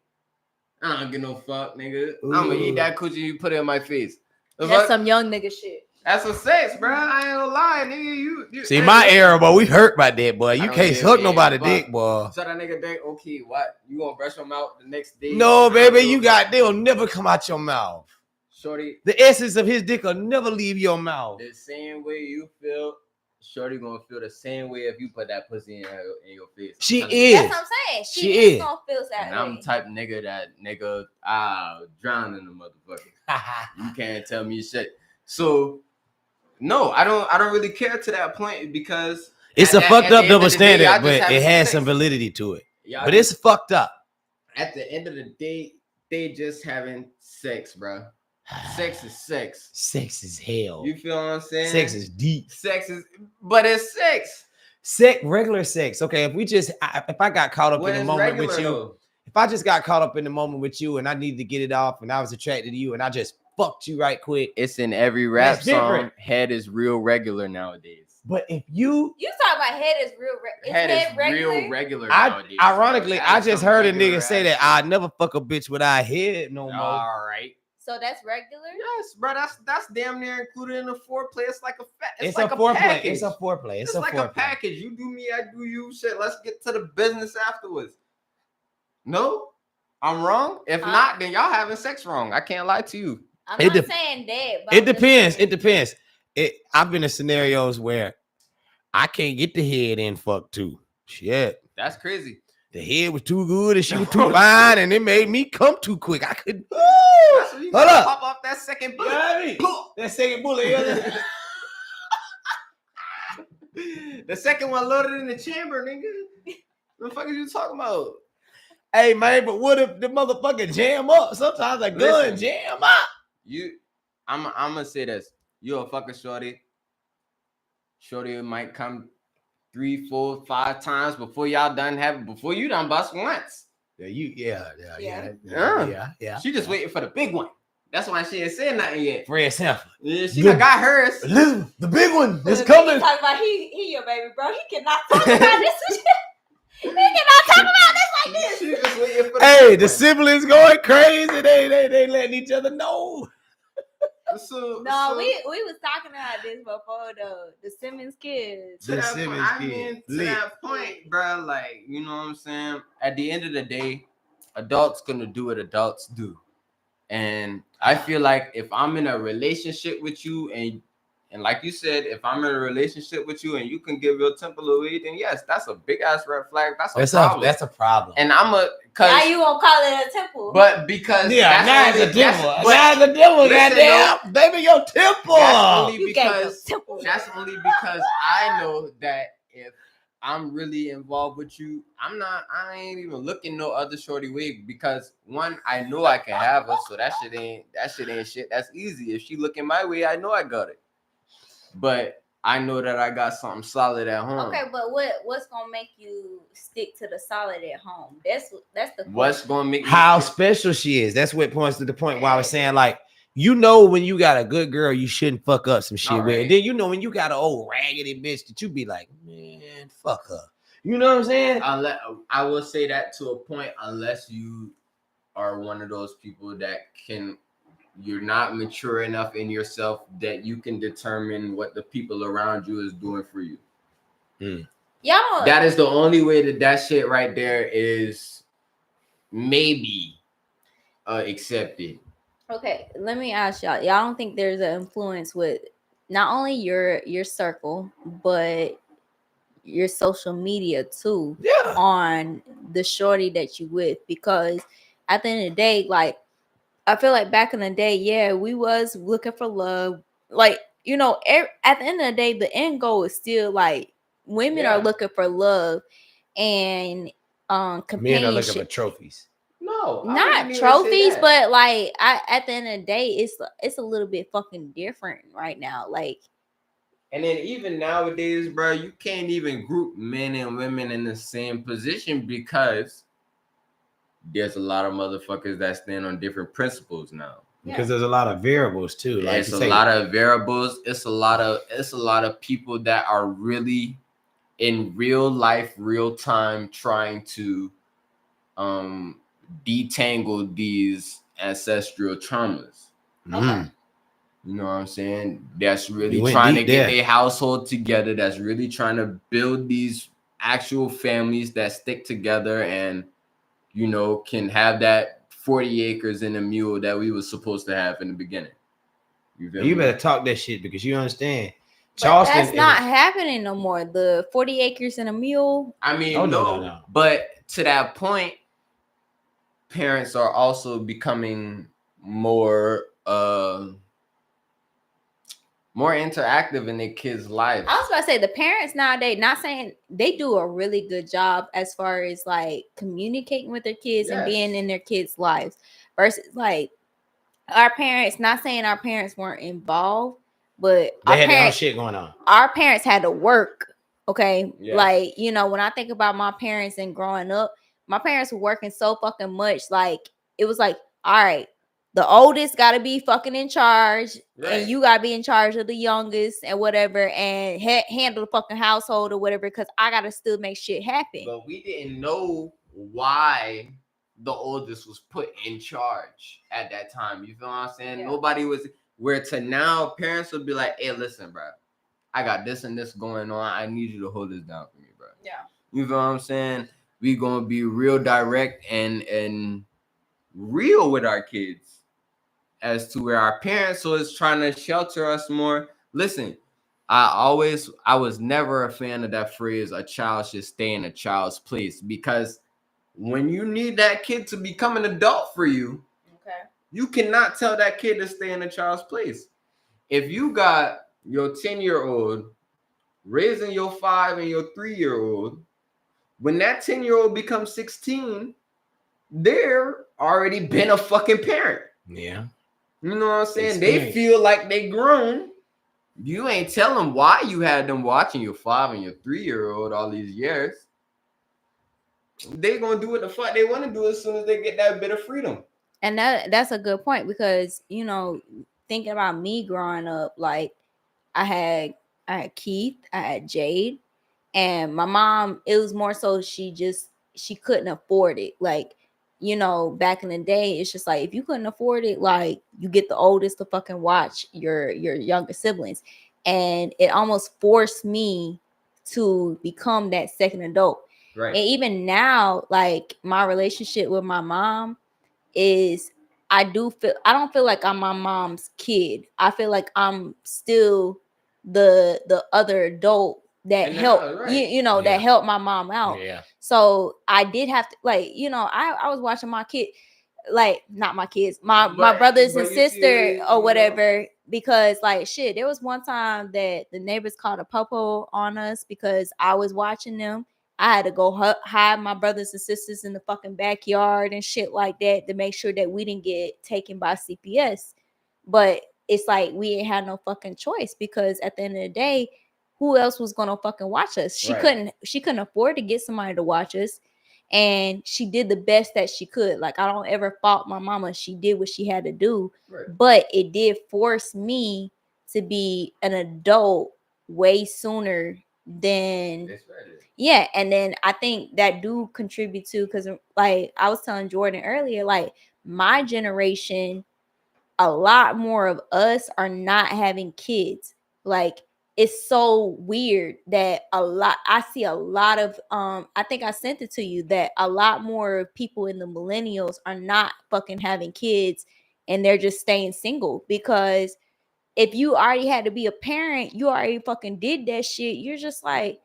I don't give no fuck, nigga. I'm gonna eat that coochie you put it in my face. That's some young nigga shit. That's a sex, bro. I ain't gonna lie, nigga. You See, my era, boy, we hurt by that, boy. You don't can't give suck a nobody fuck. dick, boy. So that nigga think, okay, what? You gonna brush them out the next day? No, baby, they'll never come out your mouth. Shorty, The essence of his dick will never leave your mouth. the same way you feel, Shorty gonna feel the same way if you put that pussy in your face. She I'm is. That's what I'm saying. She is is. gonna feel that And way. I'm the type of nigga that drown in the motherfucker. You can't tell me shit. So no, I don't really care to that point because It's a fucked up double standard, but it has sex. some validity to it. Y'all But it's fucked up. at the end of the day, they just having sex, bro. Sex is sex. Sex is hell. You feel what I'm saying? Sex is deep. Sex is, but it's sex. Regular sex. Okay, if I got caught up in the moment with you, though? if I just got caught up in the moment with you and I needed to get it off and I was attracted to you and I just fucked you right quick. It's in every rap That's song. different. Head is real regular nowadays. But if you talking about head is real. Head is real regular nowadays. ironically, That I is just some heard a regular nigga say ass that shit. I never fuck a bitch without head no more. All right. So that's regular. Yes, bro. That's damn near included in the foreplay. It's like It's like a foreplay. package. It's a foreplay. It's like a package. You do me, I do you. Shit. Let's get to the business afterwards. No, I'm wrong. If not, then y'all having sex wrong. I can't lie to you. I'm It not de- saying that. But It I'm just depends. saying- It depends. I've been in scenarios where I can't get the head in fuck too. Shit. That's crazy. The head was too good and she was too fine and it made me come too quick. I couldn't. That's when you Hold gotta up. pop off that second You bullet. know what I mean? That second bullet. The second one loaded in the chamber, nigga. What the fuck are you talking about? Hey man, but what if the motherfucker jam up? Sometimes a gun Listen. jam up. I'm gonna say this. You a fucking shorty. Shorty might come 3, 4, 5 times before y'all done before you done bust once. Yeah. Yeah. She just waiting for the big one. That's why she ain't said nothing yet. Fred Sanford. Yeah, she done got hers. Elizabeth, the big one is He coming. talking about he your baby, bro. He cannot talk about this. He cannot talk about this like this. She just waiting for the Hey, big the one. siblings going crazy. They letting each other know. No, we was talking about this before the Simmons kids. To The that Simmons point, I kid. mean, to Lit. that point, bro, like, you know what I'm saying? At the end of the day, adults gonna do what adults do. And I feel like if I'm in a relationship with you and like you said, if I'm in a relationship with you and you can give your temple away, then yes, that's a big ass red flag. That's a problem. That's a problem. And Now you gonna call it a temple? but because Yeah, now it's a only- temple. that's- Now it's a temple, listen, goddamn. Baby, your temple. That's only You gave your because temple. that's only because I know that if I'm really involved with you, I ain't even looking no other shorty way because one, I know I can have her, so that shit ain't shit. That's easy. If she looking my way, I know I got it. But I know that I got something solid at home. Okay, but what's gonna make you stick to the solid at home? That's the What's gonna make me How special she is. That's what points to the point where I was saying, like, you know, when you got a good girl, you shouldn't fuck up some shit All with. right. And then you know when you got an old raggedy bitch that you be like, man, fuck her. You know what I'm saying? I will say that to a point, unless you are one of those people that you're not mature enough in yourself that you can determine what the people around you is doing for you. y'all. That is the only way that shit right there is maybe accepted. Okay, let me ask y'all. Y'all don't think there's an influence with not only your circle, but your social media too Yeah. on the shorty that you with? Because at the end of the day, like I feel like back in the day, yeah, we was looking for love. Like, you know, at the end of the day, the end goal is still like women are looking for love and companionship. Men are looking for trophies. No, Not trophies, but like at the end of the day, it's a little bit fucking different right now. Like, and then even nowadays, bro, you can't even group men and women in the same position because there's a lot of motherfuckers that stand on different principles now. Because there's a lot of variables too. Like It's a lot of variables. It's a lot of people that are really in real life, real time trying to detangle these ancestral traumas. Okay. You know what I'm saying? That's really You went trying to deep get there. their household together. That's really trying to build these actual families that stick together and, you know, can have that 40 acres and a mule that we was supposed to have in the beginning. You better talk that shit because you understand. But Charleston that's is not happening no more. The 40 acres and a mule. I mean, Oh, no, no. but to that point, parents are also becoming more interactive in their kids' lives. I was about to say the parents nowadays, not saying they do a really good job as far as like communicating with their kids and being in their kids' lives versus like our parents, not saying our parents weren't involved, but they our had their own parents, shit going on. our parents had to work. Okay. Yes. Like, you know, when I think about my parents and growing up, my parents were working so fucking much. Like, it was like, all right, the oldest got to be fucking in charge, and you got to be in charge of the youngest and whatever, and handle the fucking household or whatever, because I got to still make shit happen. But we didn't know why the oldest was put in charge at that time. You feel what I'm saying? Yeah. Nobody was. Where to now, parents would be like, hey, listen, bro, I got this and this going on. I need you to hold this down for me, bro. Yeah. You feel what I'm saying? We gonna be real direct and real with our kids as to where our parents was trying to shelter us more. Listen, I was never a fan of that phrase, a child should stay in a child's place, because when you need that kid to become an adult for you, Okay. you cannot tell that kid to stay in a child's place. If you got your 10-year-old raising your 5 and your 3-year-old, when that 10-year-old becomes 16, they're already been a fucking parent. Yeah. You know what I'm saying? Experience. They feel like they grown. You ain't tell them why you had them watching your 5 and your 3-year-old all these years. They gonna do what the fuck they want to do as soon as they get that bit of freedom. And that's a good point because thinking about me growing up, like I had Keith, I had Jade, and my mom. It was more so she couldn't afford it. Like back in the day, it's just like if you couldn't afford it, like you get the oldest to fucking watch your younger siblings, and it almost forced me to become that second adult. Right. And even now, like my relationship with my mom is I don't feel like I'm my mom's kid. I feel like I'm still the other adult that And helped now, right. that helped my mom out. Yeah. So I did have to I was watching my kid, like not my kids, my But- brothers but and you see sister what or you whatever, because like shit, there was one time that the neighbors called a popo on us because I was watching them. I had to go hide my brothers and sisters in the fucking backyard and shit like that to make sure that we didn't get taken by CPS. But it's like we ain't had no fucking choice because at the end of the day, who else was gonna fucking watch us? She Right. couldn't afford to get somebody to watch us. And she did the best that she could. Like I don't ever fault my mama. She did what she had to do. Right. But it did force me to be an adult way sooner than That's right. yeah. And then I think that do contribute to because like I was telling Jordan earlier, like my generation, a lot more of us are not having kids. Like it's so weird that I see a lot of I think I sent it to you that a lot more people in the millennials are not fucking having kids and they're just staying single because if you already had to be a parent, you already fucking did that shit. You're just like,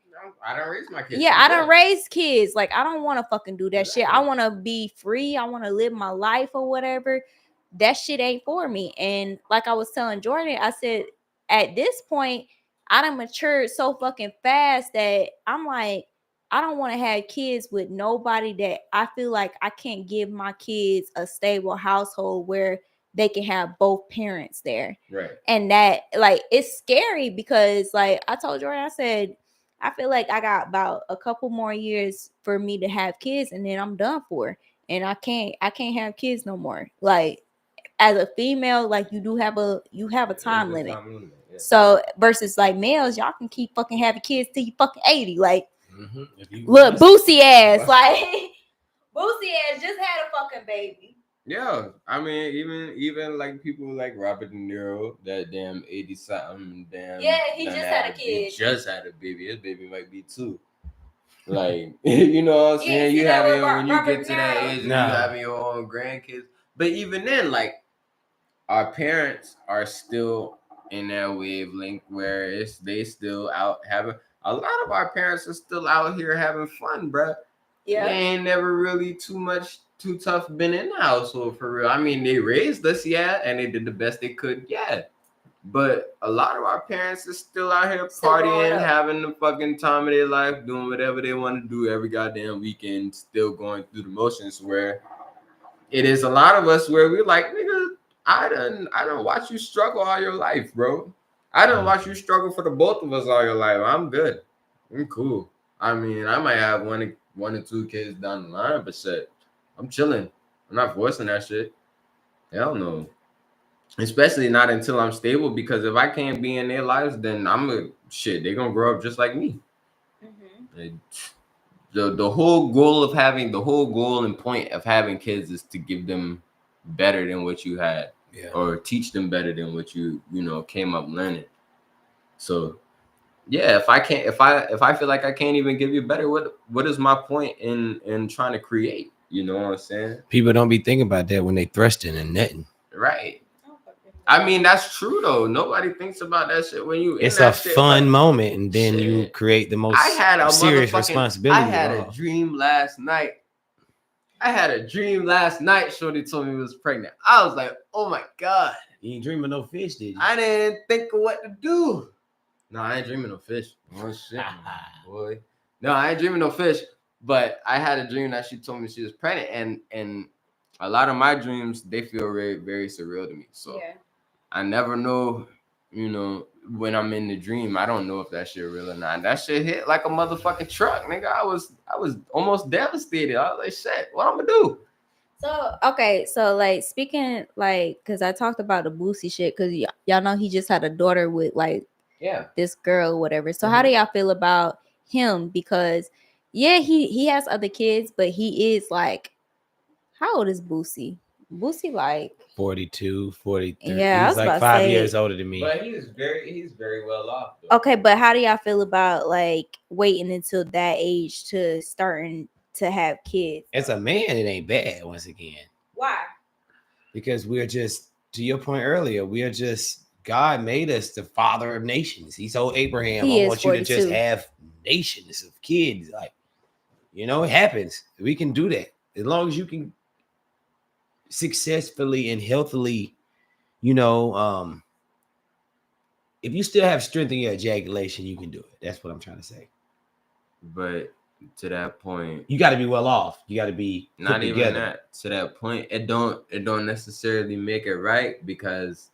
I don't raise my kids. yeah, I don't raise kids. Like, I don't want to fucking do that shit. I Exactly. want to be free. I want to live my life or whatever. That shit ain't for me. And like I was telling Jordan, I said, at this point, I done matured so fucking fast that I'm like, I don't want to have kids with nobody that I feel like I can't give my kids a stable household where they can have both parents there. Right. And that, like, it's scary because, like, I told Jordan, I said, I feel like I got about a couple more years for me to have kids and then I'm done for. And I can't have kids no more. Like as a female, like you have a time limit. Yeah. So versus like males, y'all can keep fucking having kids till you fucking 80. Like Mm-hmm. look, Boosie ass. Like Boosie ass just had a fucking baby. Yeah, I mean, even like people like Robert De Niro, that damn 80 something, damn. Yeah, he just had a He kid. just had a baby. His baby might be 2. Like, you know what I'm saying? see You that have with when you Robert get to De that Niro? age, and No. you having your own grandkids. But even then, like, our parents are still in that wavelength where they still out having. A lot of our parents are still out here having fun, bruh. Yeah. They ain't never really too tough been in the household for real. I mean, they raised us, yeah, and they did the best they could, yeah. But a lot of our parents are still out here Still growing partying, up. having the fucking time of their life, doing whatever they want to do every goddamn weekend, still going through the motions. Where it is a lot of us where we're like, nigga, I done watch you struggle all your life, bro. I done watch you struggle for the both of us all your life. I'm good. I'm cool. I mean, I might have one or two kids down the line, but shit, I'm chilling. I'm not forcing that shit. Hell no. Especially not until I'm stable, because if I can't be in their lives, then they're gonna grow up just like me. Mm-hmm. The whole goal and point of having kids is to give them better than what you had, or teach them better than what you came up learning. So yeah, if I feel like I can't even give you better, what is my point in trying to create? You know what I'm saying? People don't be thinking about that when they thrusting and netting. Right. I mean, that's true though. Nobody thinks about that shit when you. It's a fun moment, and then shit. you create the most I had a serious motherfucking- responsibility. I had of a all. dream last night. Shorty told me we was pregnant. I was like, oh my god. You ain't dreaming no fish, did you? I didn't think of what to do. No, I ain't dreaming no fish. Oh shit, boy. No, I ain't dreaming no fish. But I had a dream that she told me she was pregnant, and a lot of my dreams, they feel very, very surreal to me. So Yeah. I never know, when I'm in the dream, I don't know if that shit real or not. That shit hit like a motherfucking truck, nigga. I was almost devastated. I was like, shit, what I'm gonna do? So okay, so like speaking like, cause I talked about the Boosie shit, cause y'all know he just had a daughter with like this girl or whatever. So how do y'all feel about him? Because yeah, he has other kids, but he is like, how old is Boosie? Boosie like 42, 43. Yeah, I He's was like about to 5 say- years older than me. But he's very well off. Though. okay, but how do y'all feel about like waiting until that age to starting to have kids? As a man, it ain't bad. Once again, Why? because we're just, to your point earlier, we are just, God made us the father of nations. He told Abraham, He I is want you to just 42. have nations of kids. Like, you know, it happens. We can do that as long as you can successfully and healthily, you know, if you still have strength in your ejaculation, you can do it. That's what I'm trying to say. But to that point, You got to be well off. You got to be put not even together. that. To that point, it don't necessarily make it right, because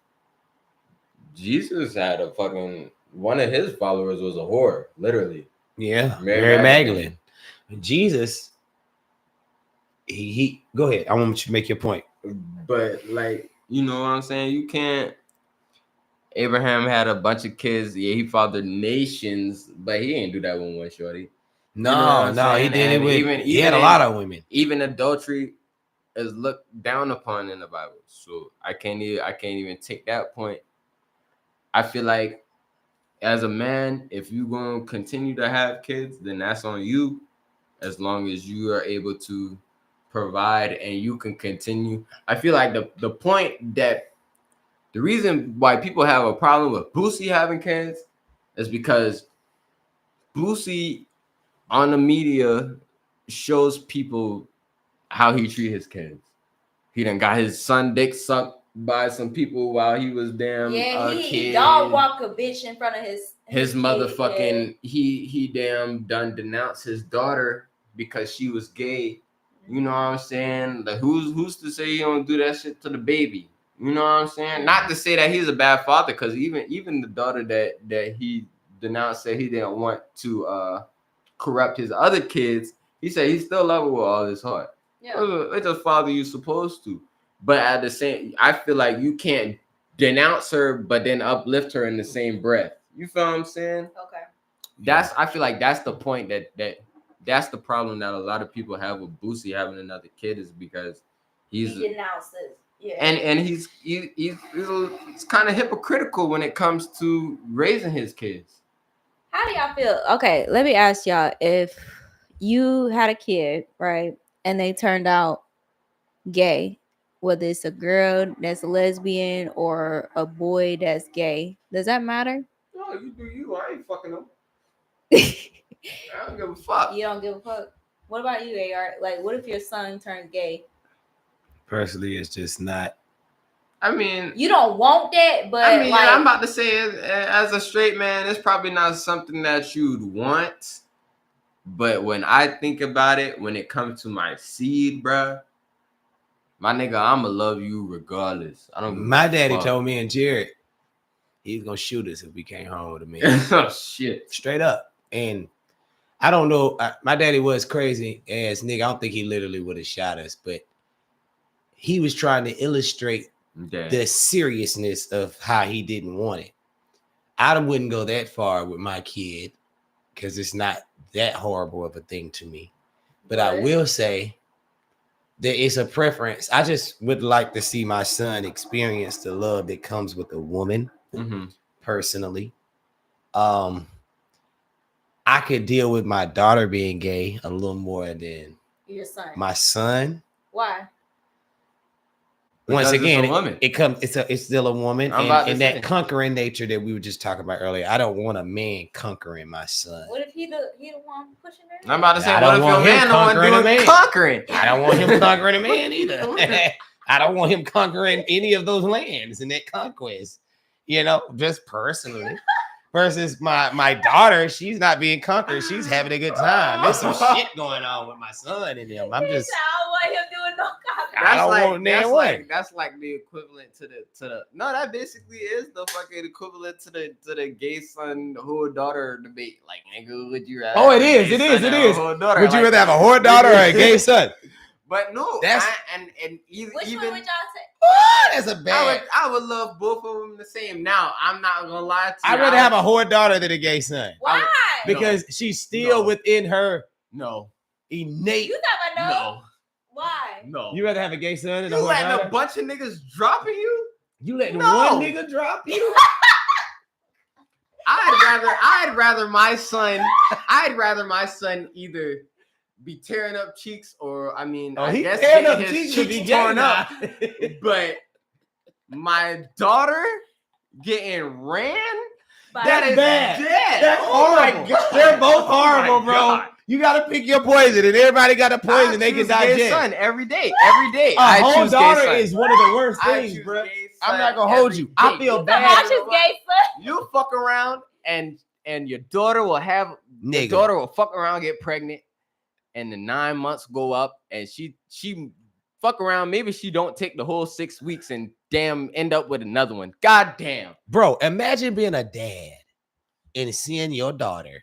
Jesus had a fucking, one of his followers was a whore, literally. Yeah, Mary Mary Magdalene. Magdalene. Jesus, he go ahead. I want you to make your point. But like, you know what I'm saying? You can't. Abraham had a bunch of kids. Yeah, he fathered nations, but he ain't do that with one shorty. No, You know what I'm no, he saying? did it And with. He had a lot of women. Even adultery is looked down upon in the Bible. So I can't even take that point. I feel like as a man, if you're gonna continue to have kids, then that's on you, as long as you are able to provide and you can continue. I feel like the point that the reason why people have a problem with Boosie having kids is because Boosie on the media shows people how he treat his kids. He done got his son dick sucked by some people while he was damn he kid. dog walk a bitch in front of his motherfucking he damn done denounced his daughter because she was gay. You know what I'm saying? Like who's to say he don't do that shit to the baby? You know what I'm saying? Not to say that he's a bad father, because even the daughter that he denounced said he didn't want to corrupt his other kids. He said he still love her with all his heart. Yeah. It's a father you're supposed to. But at the same, I feel like you can't denounce her but then uplift her in the same breath. You feel what I'm saying? Okay. I feel like that's the point that's the problem that a lot of people have with Boosie having another kid, is because he denounces. Yeah. And he's kind of hypocritical when it comes to raising his kids. How do y'all feel? Okay, let me ask y'all, if you had a kid, right, and they turned out gay, whether it's a girl that's a lesbian or a boy that's gay, does that matter? No, you do you. I ain't fucking them. I don't give a fuck. You don't give a fuck? What about you, AR? Like, what if your son turned gay? Personally, it's just not. I mean, you don't want that, but I mean, like, I'm about to say, as a straight man, it's probably not something that you'd want. But when I think about it, when it comes to my seed, bruh, my nigga, I'ma love you regardless. I don't. My daddy told me and Jared he's gonna shoot us if we came home with a man. Oh shit, straight up. And I don't know. My daddy was crazy ass nigga. I don't think he literally would have shot us, but he was trying to illustrate the seriousness of how he didn't want it. I wouldn't go that far with my kid because it's not that horrible of a thing to me. But I will say there is a preference. I just would like to see my son experience the love that comes with a woman. Personally, I could deal with my daughter being gay a little more than your son. My son. Why? Once because again, it's still a woman, and that conquering nature that we were just talking about earlier. I don't want a man conquering my son. What if he the one pushing her? I'm about to say, what if your man the one doing conquering? I don't want him conquering a man either. I don't want him conquering any of those lands in that conquest. You know, just personally. Versus my daughter, she's not being conquered. She's having a good time. There's some shit going on with my son and them. I'm just. I don't want him doing no conquering. I don't want that's like the equivalent to the. No, that basically is the fucking equivalent to the gay son whore daughter debate. Like, nigga, would you rather? Oh, it is. Would you rather have a whore daughter or a gay son? But no, That's- even Which one would y'all say? Oh, that's a bad. I would love both of them the same. Now, I'm not gonna lie to you. I'd rather have a whore daughter than a gay son Why? because she's still No. within her No. innate. You talking about no? No. Why? No. You rather have a gay son than a You whore letting daughter? a bunch of niggas dropping you? You letting No. one nigga drop you? I'd rather my son either be tearing up cheeks or I guess tearing getting up his cheeks to be cheeks gay torn up. now. But my daughter getting ran? But That is bad. Dead. That's Oh my horrible. God. They're both Oh my horrible, bro. God. You gotta pick your poison, and everybody got a poison they can choose gay digest. son every day. Every day. A whole choose gay daughter son. is one of the worst I things, choose bro. gay I'm son not gonna hold every you. I day. feel you bad. talking about gay son? You fuck around and your daughter will have your Nigga. daughter will fuck around, get pregnant, and the 9 months go up, and she fuck around. Maybe she don't take the whole 6 weeks and damn end up with another one. God damn. Bro, imagine being a dad and seeing your daughter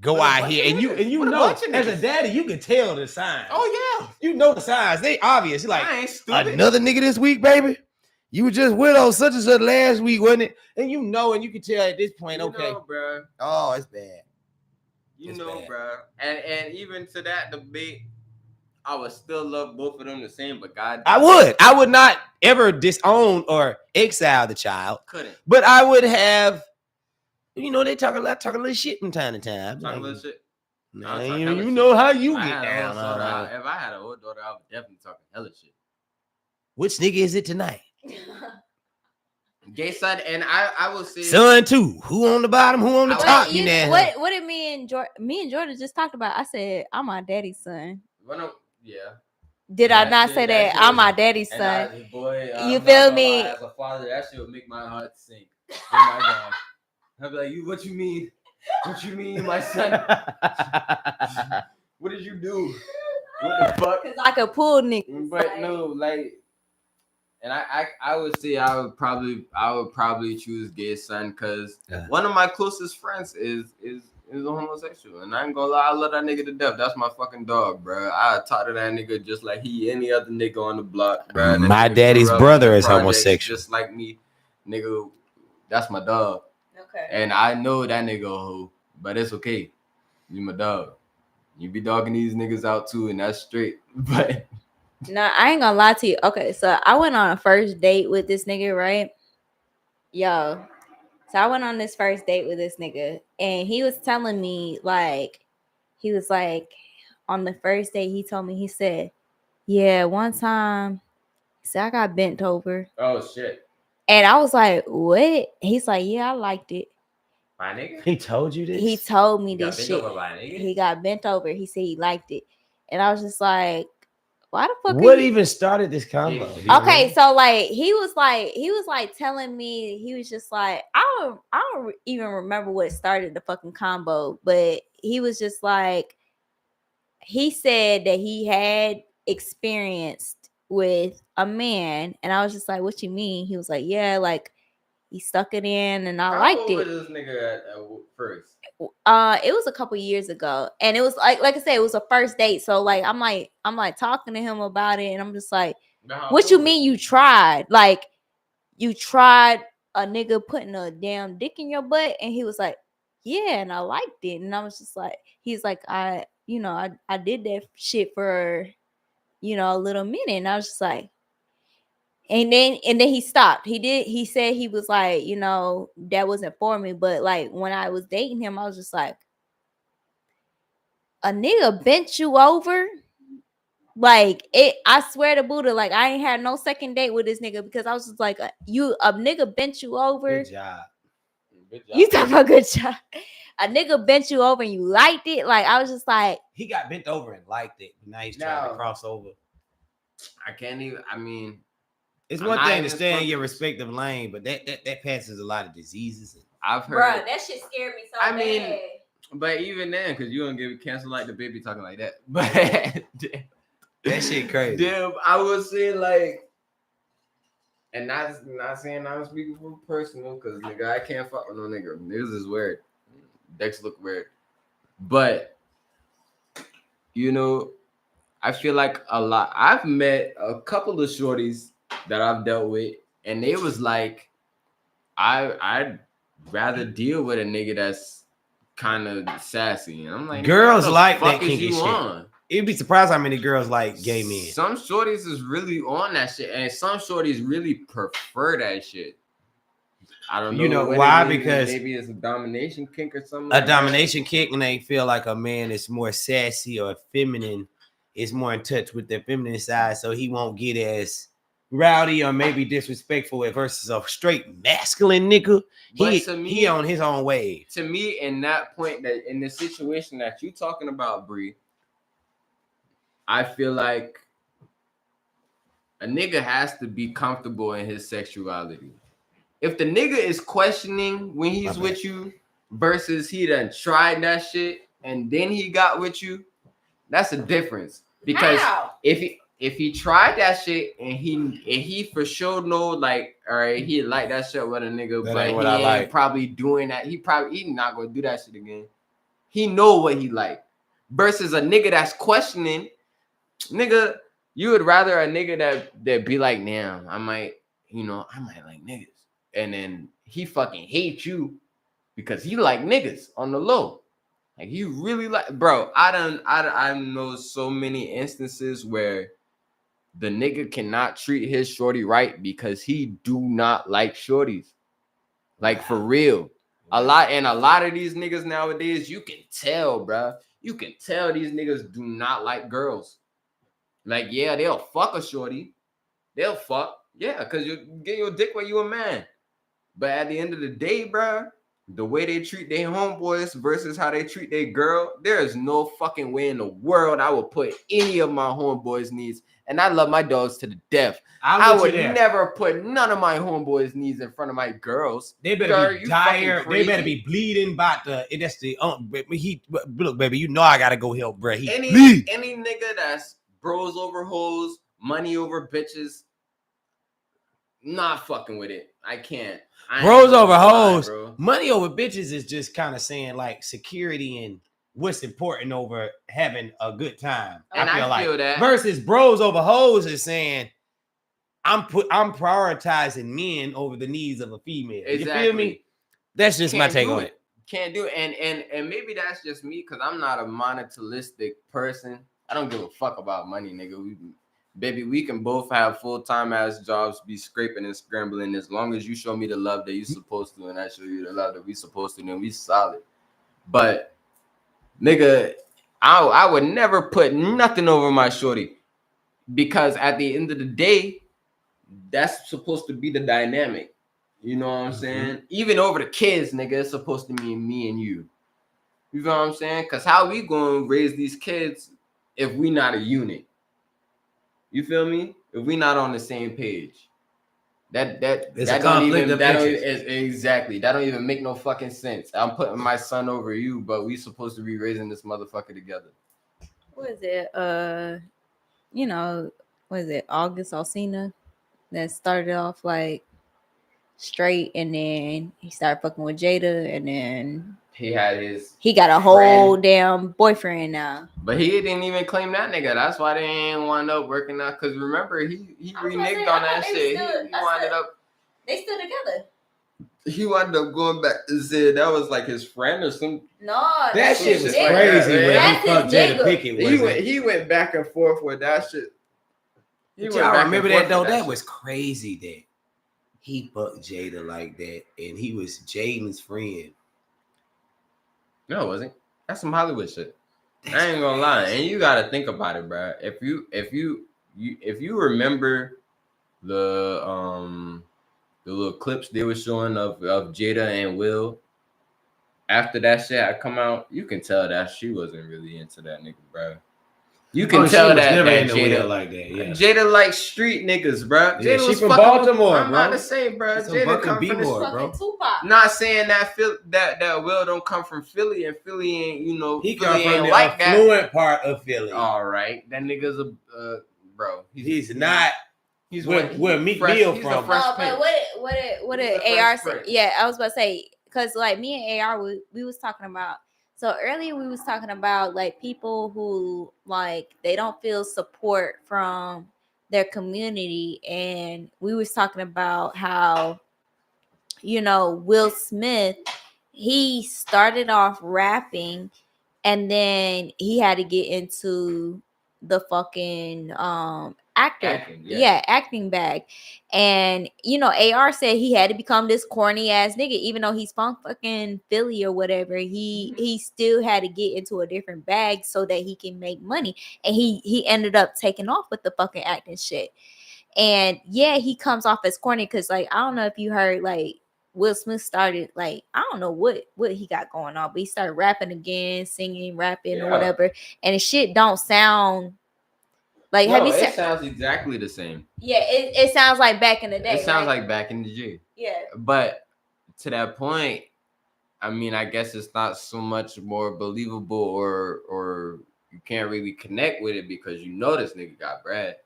go With a out bunch here of and you niggas. With a know bunch of as a niggas. daddy you can tell the signs. Oh yeah. You know the signs. They obvious. You're like I ain't stupid. another nigga this week, baby. You were just with on such and such last week, wasn't it? And you know, and you can tell at this point, You okay. know, bro. Oh, it's bad. You It's know, bad. bro. And even to that debate, I would still love both of them the same, but God, I would not ever disown or exile the child, couldn't. but I would have, they talk a little shit from time to time. Talk a Like, little shit. man, I'll talk you hella shit. know how you If I get had a down. whole daughter, if I had a old daughter, I would definitely talk hella shit. Which nigga is it tonight? Gay son, and I will say Son too. Who on the bottom? Who on the Wait, top? You know What did me and Jordan just talked about? I said I'm my daddy's son. yeah. Did I not say that? I'm my daddy's And son. boy, You I'm feel not gonna me? lie, as a father, that shit would make my heart sink. Oh my God. I'd be like, what you mean? What you mean, my son? What did you do? What the fuck? Cause I could pull niggas. But no, like, and I would say I would probably choose gay son because one of my closest friends is a homosexual, and I ain't gonna lie, I love that nigga to death. That's my fucking dog, bro. I talk to that nigga just like he any other nigga on the block, bro. My daddy's brother is homosexual, just like me, nigga. That's my dog. Okay. And I know that nigga a hoe, but it's okay. You my dog. You be dogging these niggas out too, and that's straight. But no, I ain't gonna lie to you. Okay, so I went on a first date with this nigga, right? Yo. So I went on this first date with this nigga, and he was telling me, he was like, on the first date, he told me, he said, yeah, one time, he said, I got bent over. oh shit. And I was like, what? He's like, yeah, I liked it. My nigga? He told you this? He told me You got this bent shit. over by a nigga? He got bent over. He said he liked it. And I was just like, why the fuck? What even started this combo? Okay, so he was telling me, he was just like, I don't even remember what started the fucking combo, but he was just like, he said that he had experienced with a man, and I was just like, what you mean? He was like, yeah, like he stuck it in, and I liked it. How old was this nigga at first? It was a couple years ago, and it was like I said, it was a first date. So like I'm like talking to him about it, and I'm just like, what you mean you tried? Like you tried a nigga putting a damn dick in your butt? And he was like, yeah, and I liked it. And I was just like, he's like, I did that shit for a little minute. And I was just like, and then he stopped. He said he was like, that wasn't for me. But like when I was dating him, I was just like, a nigga bent you over? Like I swear to Buddha, like I ain't had no second date with this nigga because I was just like, a nigga bent you over. Good job. You talking about good job. A nigga bent you over and you liked it. Like I was just like, he got bent over and liked it. Now he's trying to cross over. I can't even. I mean, it's I'm one not thing to even stay in supposed your to- respective lane, but that passes a lot of diseases. I've heard. bro, that shit scared me so I mean, bad. But even then, because you don't get canceled like the baby talking like that. But That shit crazy. damn, I would say like, and not saying I'm speaking from personal, because nigga, I can't fuck with no nigga. Niggas is weird. Decks look weird. But I feel like a lot. I've met a couple of shorties that I've dealt with, and they was like, I'd rather deal with a nigga that's kind of sassy. And I'm like, girls what the like fuck that is kinky you shit. on? You'd be surprised how many girls like gay men. Some shorties is really on that shit, and some shorties really prefer that shit. I don't know. You know what why? it is. Because Maybe it's a domination kink or something. a like domination kick, and they feel like a man is more sassy or feminine, is more in touch with their feminine side, so he won't get as rowdy or maybe disrespectful versus a straight masculine nigga. He on his own wave. To me, in that point, that in the situation that you talking about, Bree, I feel like a nigga has to be comfortable in his sexuality. If the nigga is questioning when he's with you versus he done tried that shit and then he got with you, that's a difference. Because if he tried that shit and he for sure know, like, all right, he like that shit with a nigga, That but ain't he what I ain't like. probably doing that. He not gonna do that shit again. He know what he like. Versus a nigga that's questioning, nigga, you would rather a nigga that be like, damn, I might like niggas. And then he fucking hates you because he like niggas on the low. Like he really like, bro. I know so many instances where the nigga cannot treat his shorty right because he do not like shorties. Like for real. A lot of these niggas nowadays, you can tell, bro. You can tell these niggas do not like girls. Like, yeah, they'll fuck a shorty. They'll fuck. Yeah, because you get your dick when you a man. But at the end of the day, bro, the way they treat their homeboys versus how they treat their girl, there is no fucking way in the world I would put any of my homeboys' needs. And I love my dogs to the death. I would never put none of my homeboys' needs in front of my girls. They better be tired. They better be bleeding about the. That's the. Look, baby, you know I gotta go help, bro. Any nigga that's bros over hoes, money over bitches, not fucking with it. I can't. Bros over hoes, money over bitches is just kind of saying like security and what's important over having a good time. And I feel that. Versus bros over hoes is saying I'm prioritizing men over the needs of a female. Exactly. You feel me? That's just my take on it. Can't do it. And maybe that's just me because I'm not a monetalistic person. I don't give a fuck about money, nigga. We can both have full-time ass jobs, be scraping and scrambling. As long as you show me the love that you're supposed to, and I show you the love that we supposed to, then we solid. But nigga, I would never put nothing over my shorty because at the end of the day, that's supposed to be the dynamic. You know what I'm saying? Even over the kids, nigga, it's supposed to mean me and you. You know what I'm saying? Because how we gonna raise these kids if we not a unit? You feel me? If we not on the same page, that don't even make no fucking sense. I'm putting my son over you, but we supposed to be raising this motherfucker together. What is it? What is it? August Alsina that started off like straight, and then he started fucking with Jada, and then he got a whole damn boyfriend now. But he didn't even claim that nigga. That's why they ain't wind up working out. Cause remember, he reneged on that shit. They still together. He wound up going back and said that was like his friend or some. No, that shit was crazy. When he fucked Jada Pinkett, he went back and forth with that shit. Y'all remember that though? That was crazy that he fucked Jada like that, and he was Jaden's friend. No, it wasn't. That's some Hollywood shit. I ain't gonna lie, and you gotta think about it, bro. If you remember the little clips they were showing of Jada and Will after that shit had come out, you can tell that she wasn't really into that nigga, bro. You can tell that Jada like that. Yeah. Jada like street niggas, bro. Yeah, she from Baltimore, I'm about to say, bro. Jada come from fucking Tupac. Not saying that that Will don't come from Philly, and Philly ain't, he Philly come from ain't the like affluent part of Philly. All right, that nigga's a bro. He's not. He's where Meek Mill from. No, but what did AR say? Yeah, I was about to say, because like me and AR we was talking about So earlier we was talking about like people who like they don't feel support from their community, and we was talking about how Will Smith, he started off rapping and then he had to get into the fucking Acting, yeah, acting bag. And AR said he had to become this corny ass nigga, even though he's from fucking Philly or whatever. He still had to get into a different bag so that he can make money. And he ended up taking off with the fucking acting shit. And yeah, he comes off as corny because like I don't know if you heard, like Will Smith started, like I don't know what he got going on, but he started rapping again, singing, rapping or Yeah. whatever, and the shit don't sound like. Have No, you it seen? sounds exactly the same. Yeah, it sounds like back in the day. It sounds right? like back in the G. Yeah. But to that point, I mean, I guess it's not so much more believable, or you can't really connect with it because this nigga got bread.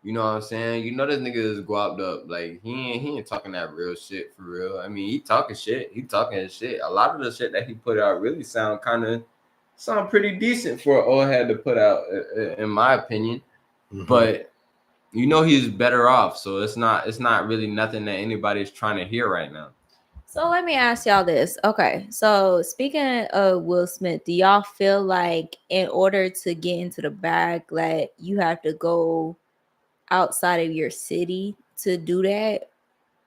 You know what I'm saying? This nigga is guapped up. Like he ain't talking that real shit for real. I mean, he talking shit. He talking his shit. A lot of the shit that he put out really sound pretty decent for an old head to put out, in my opinion. Mm-hmm. But he's better off. So it's not really nothing that anybody's trying to hear right now. So let me ask y'all this. Okay, so speaking of Will Smith, do y'all feel like in order to get into the bag, like you have to go outside of your city to do that?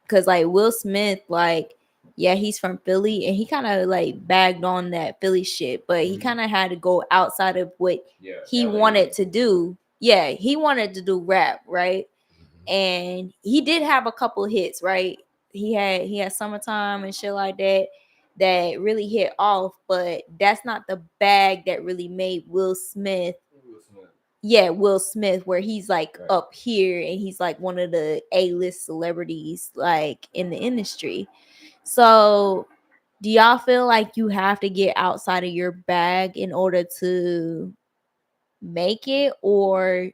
Because like Will Smith, like yeah, he's from Philly and he kind of like bagged on that Philly shit, but he kind of had to go outside of what he wanted to do. Yeah, he wanted to do rap, right? And he did have a couple hits, right? He had Summertime and shit like that really hit off, but that's not the bag that really made Will Smith. Yeah, Will Smith, where he's like up here and he's like one of the A-list celebrities like in the industry. So do y'all feel like you have to get outside of your bag in order to make it? Or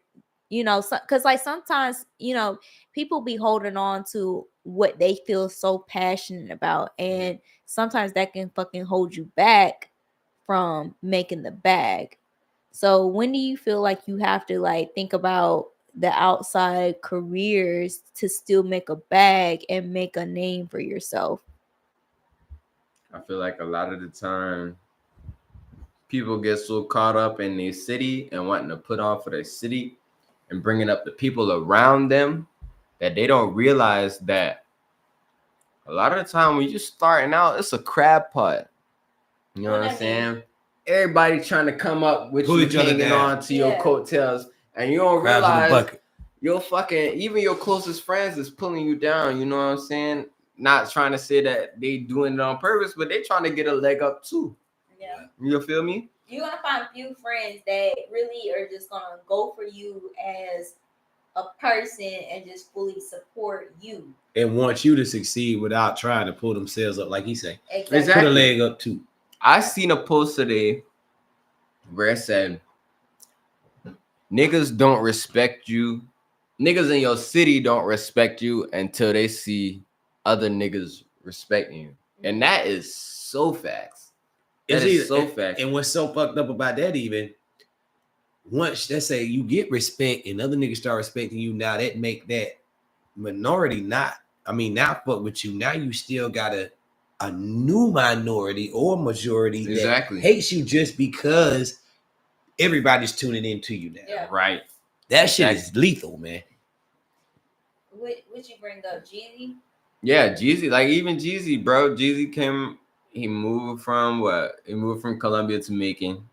because like sometimes people be holding on to what they feel so passionate about, and sometimes that can fucking hold you back from making the bag. So when do you feel like you have to like think about the outside careers to still make a bag and make a name for yourself? I feel like a lot of the time people get so caught up in their city and wanting to put on for their city and bringing up the people around them that they don't realize that a lot of the time when you're starting out, it's a crab pot. You know what I'm saying? Everybody trying to come up with you, hanging on to your coattails, and you don't realize even your closest friends is pulling you down. You know what I'm saying? Not trying to say that they doing it on purpose, but they trying to get a leg up too. Yeah. You feel me? You're gonna find a few friends that really are just gonna go for you as a person and just fully support you and want you to succeed without trying to pull themselves up, like he say. Exactly. Put a leg up too. I seen a post today where it said, niggas don't respect you. Niggas in your city don't respect you until they see other niggas respecting you. And that is so facts. That is so facts. And what's so fucked up about that, even once let's say you get respect and other niggas start respecting you, now that make that minority not fuck with you. Now you still got a new minority or majority that hates you just because everybody's tuning into you now. Yeah. Right. That shit is lethal, man. What you bring up, Jeezy? Yeah, Jeezy. Like even Jeezy, bro. Jeezy he moved from Colombia to Macon.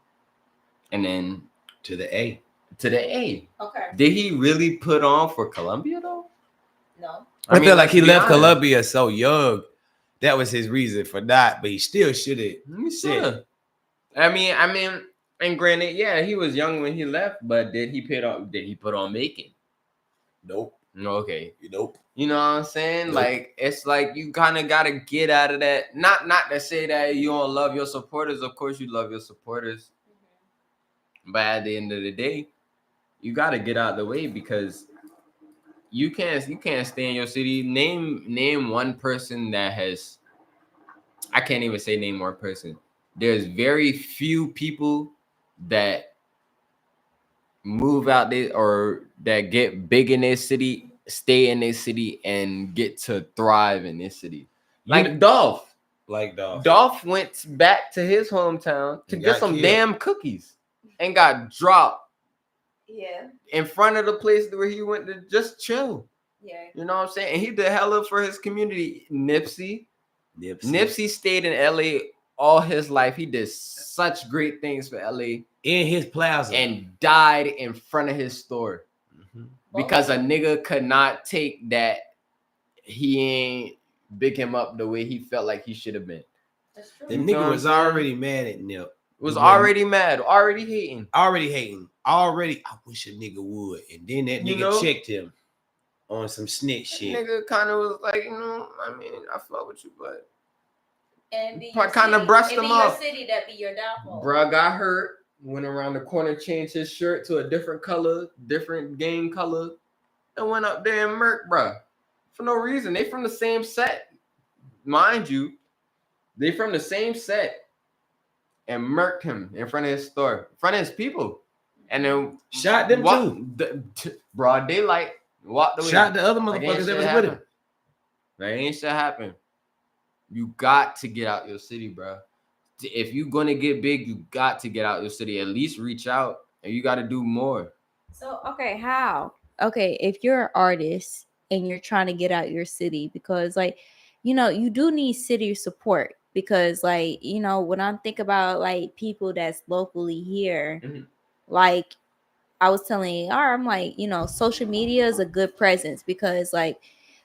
And then to the A. Okay. Did he really put on for Colombia though? No. I feel like he left Colombia so young. That was his reason for not, but he still should have. I mean, and granted, yeah, he was young when he left, but did he put on Macon? Nope. No, okay. Nope. You know what I'm saying? Nope. Like it's like you kind of gotta get out of that. Not to say that you don't love your supporters. Of course you love your supporters. Mm-hmm. But at the end of the day, you gotta get out of the way because you can't stay in your city. Name one person that has. I can't even say name one person. there's very few people that move out there or that get big in their city, stay in their city, and get to thrive in this city. Like Dolph. Like Dolph. Dolph went back to his hometown to And get got some killed. damn cookies and got dropped Yeah. in front of the place where he went to just chill. Yeah. You know what I'm saying? And he did hella for his community. Nipsey stayed in LA all his life. He did such great things for LA In his plaza. and died in front of his store because a nigga could not take that he ain't big him up the way he felt like he should have been. That's true. The You know nigga what was I'm saying? already mad at Nip. Was already mad, already hating. Already, I wish a nigga would. And then that You nigga know? checked him on some snitch shit. Nigga kind of was like, I mean, I fuck with you, but And be kind of brushed him off. Your city that be your downfall. Bruh got hurt, went around the corner, changed his shirt to a different color, different game color, and went up there and murked bruh. For no reason. They from the same set. Mind you, they from the same set. And murked him in front of his store, in front of his people. And then Shot them too. Broad daylight. Walked away. Shot the other Like, motherfuckers ain't that was shit with him. happen. Like, ain't shit happen. You got to get out your city, bro. If you're gonna get big, you got to get out your city. At least reach out, and you got to do more. So okay, how? Okay, if you're an artist and you're trying to get out your city, because like, you do need city support, because like, when I think about like people that's locally here, like I was telling AR, I'm like, social media is a good presence, because like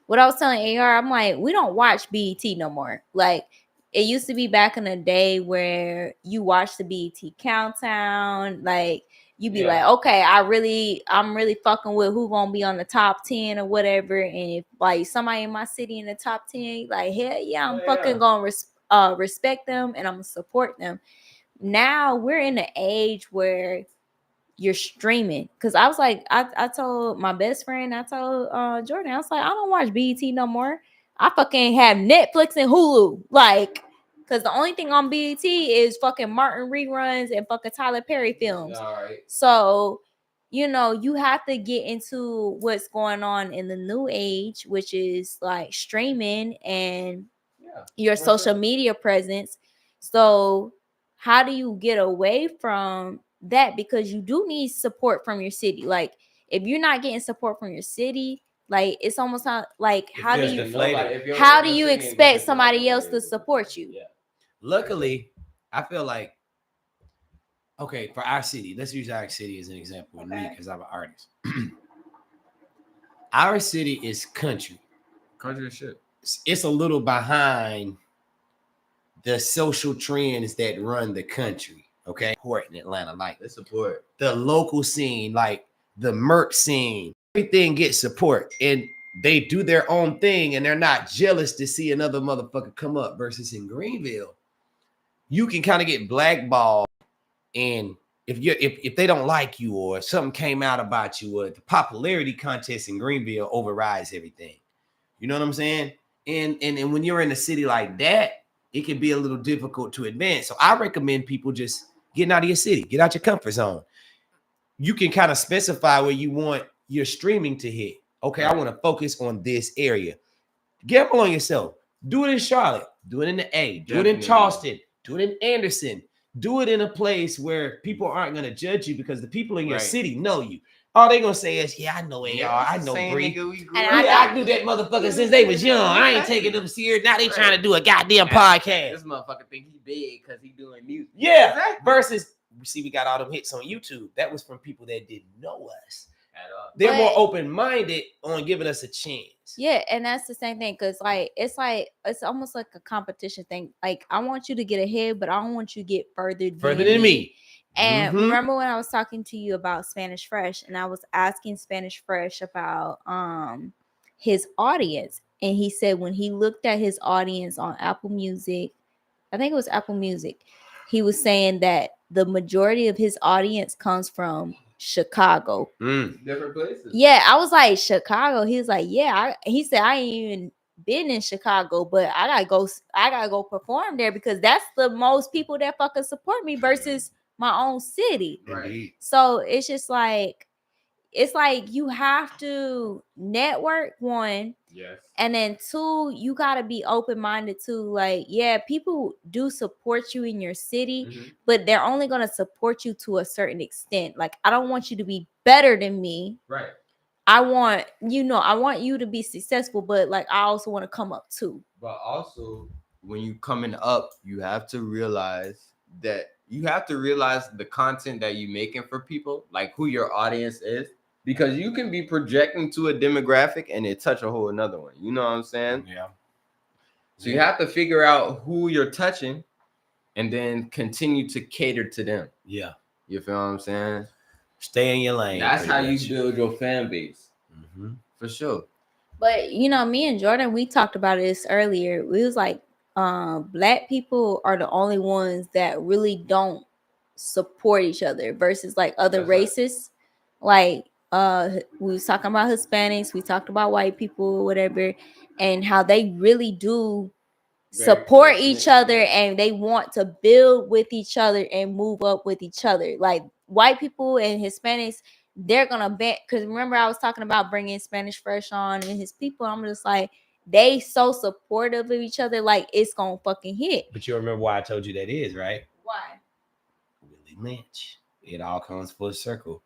what I was telling AR, I'm like, we don't watch BET no more. Like it used to be back in the day where you watch the BET countdown, like you be like, okay, I'm really fucking with who gonna be on the top 10 or whatever. And if like somebody in my city in the top 10, like hell yeah, I'm fucking gonna respect them and I'm gonna support them. Now we're in an age where you're streaming, because I was like, I told my best friend, I told Jordan, I was like, I don't watch BET no more. I fucking have Netflix and Hulu, like, because the only thing on BET is fucking Martin reruns and fucking Tyler Perry films. All right. So you have to get into what's going on in the new age, which is like streaming and your social media presence. So how do you get away from that? Because you do need support from your city. Like if you're not getting support from your city, like it's almost like how do you expect somebody else to support you? Luckily, I feel like, okay, for our city, let's use our city as an example with me, because I'm an artist. Our city is country Country shit. It's a little behind the social trends that run the country. Okay, support in Atlanta, like They support the local scene, like the Merc scene. Everything gets support, and they do their own thing, and they're not jealous to see another motherfucker come up. Versus in Greenville, you can kind of get blackballed, and if they don't like you or something came out about you, or the popularity contest in Greenville overrides everything. You know what I'm saying? And when you're in a city like that, it can be a little difficult to advance. So I recommend people just getting out of your city, get out your comfort zone. You can kind of specify where you want your streaming to hit. Okay, I want to focus on this area. Gamble on yourself. Do it in Charlotte. Do it in the A. Do it in Charleston. Do it in Anderson. Do it in a place where people aren't going to judge you, because the people in your city know you. All they going to say is, yeah, I know AR. I know Bree. I knew that motherfucker since they was young. I ain't taking them serious. Now they trying to do a goddamn podcast. This motherfucker think he big because he doing music. Yeah. Exactly. Versus, we got all them hits on YouTube. That was from people that didn't know us. They're more open-minded on giving us a chance. Yeah, and that's the same thing, because it's almost like a competition thing. Like I want you to get ahead, but I don't want you to get further than me. And remember when I was talking to you about Spanish Fresh, and I was asking Spanish Fresh about his audience, and he said when he looked at his audience on Apple Music, I think it was Apple Music, he was saying that the majority of his audience comes from Chicago. Different places. Yeah, I was like, Chicago. He was like, yeah. He said, I ain't even been in Chicago, but I gotta go perform there because that's the most people that fucking support me versus my own city. Indeed. So it's just like you have to network, one. Yes. And then two, you gotta be open-minded too. Like, yeah, people do support you in your city, but they're only gonna support you to a certain extent. Like, I don't want you to be better than me. Right. I want you to be successful, but like I also want to come up too. But also, when you coming up, you have to realize the content that you're making for people, like who your audience is. Because you can be projecting to a demographic and it touch a whole another one. You know what I'm saying? Yeah. So you have to figure out who you're touching and then continue to cater to them. Yeah. You feel what I'm saying? Stay in your lane. That's how you build your fan base. For sure. But me and Jordan, we talked about this earlier. We was like, black people are the only ones that really don't support each other versus like other races. Like, we was talking about Hispanics, we talked about white people, whatever, and how they really do support each other and they want to build with each other and move up with each other. Like, white people and Hispanics, they're gonna bet, because remember I was talking about bringing Spanish Fresh on and his people. I'm just like, they so supportive of each other, like it's gonna fucking hit. But you remember why I told you that is, right? Why? Willie Lynch. It all comes full circle.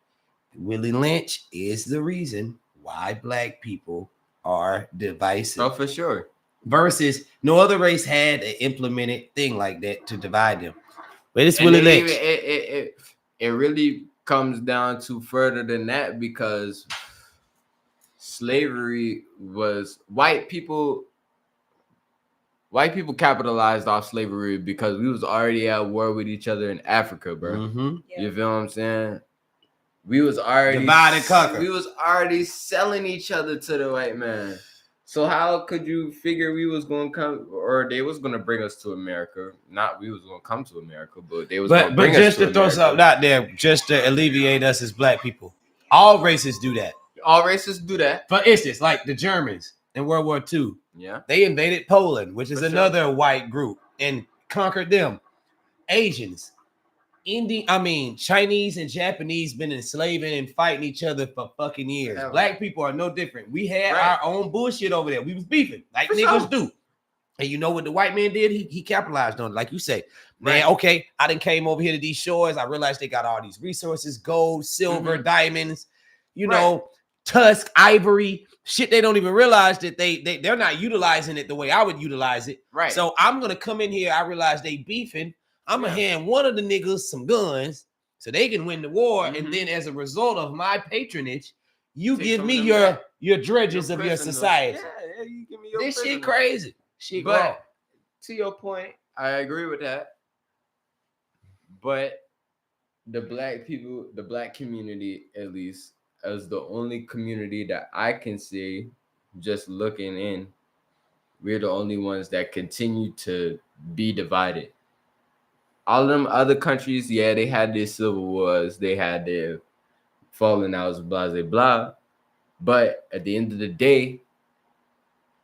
Willie Lynch is the reason why black people are divisive. Oh, for sure. Versus no other race had an implemented thing like that to divide them. But it's Willie Lynch. It really comes down to further than that, because slavery was white people capitalized off slavery because we was already at war with each other in Africa, bro. You feel what I'm saying? We was already divide and conquer. We was already selling each other to the white man. So how could you figure we was going to come, or they was going to bring us to America? Not we was going to come to America, but they was going to bring us to America. But just to throw something out there, just to alleviate us as black people, all races do that. All races do that. For instance, like the Germans in World War II. Yeah. They invaded Poland, which is another white group, and conquered them. Asians. Chinese and Japanese been enslaving and fighting each other for fucking years. Black people are no different. We had our own bullshit over there. We was beefing like niggas do. And you know what the white man did? He capitalized on it, like you say. Man, okay, I done came over here to these shores. I realized they got all these resources, gold, silver, diamonds, tusk, ivory, shit they don't even realize that they're not utilizing it the way I would utilize it. Right. So I'm gonna come in here. I realize they beefing. I'm gonna hand one of the niggas some guns so they can win the war, and then as a result of my patronage, you give me your dredges of your society. Yeah, you give me your this shit crazy. But to your point, I agree with that. But the black people, the black community, at least, as the only community that I can see, just looking in, we're the only ones that continue to be divided. All them other countries, yeah, they had their civil wars, they had their falling outs, blah, blah, blah. But at the end of the day,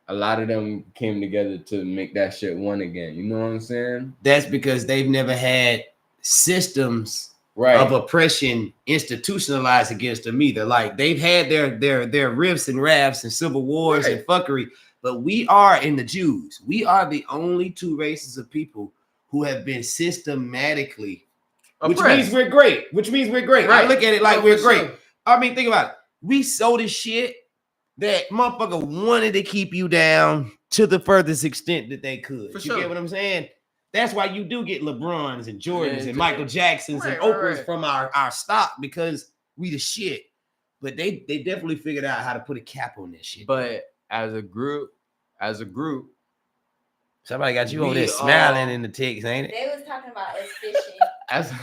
a lot of them came together to make that shit one again. You know what I'm saying? That's because they've never had systems of oppression institutionalized against them either. Like, they've had their rifts and rafts and civil wars and fuckery, but we are in the Jews. We are the only two races of people who have been systematically, which means we're great. Right. I look at it like we're great. I mean, think about it. We sold this shit that motherfucker wanted to keep you down to the furthest extent that they could. You get what I'm saying? That's why you do get LeBrons and Jordans and Michael Jacksons and Oprahs from our stock, because we the shit. But they definitely figured out how to put a cap on this shit. But as a group, somebody got you over there smiling in the text, ain't it? They was talking about us fishing.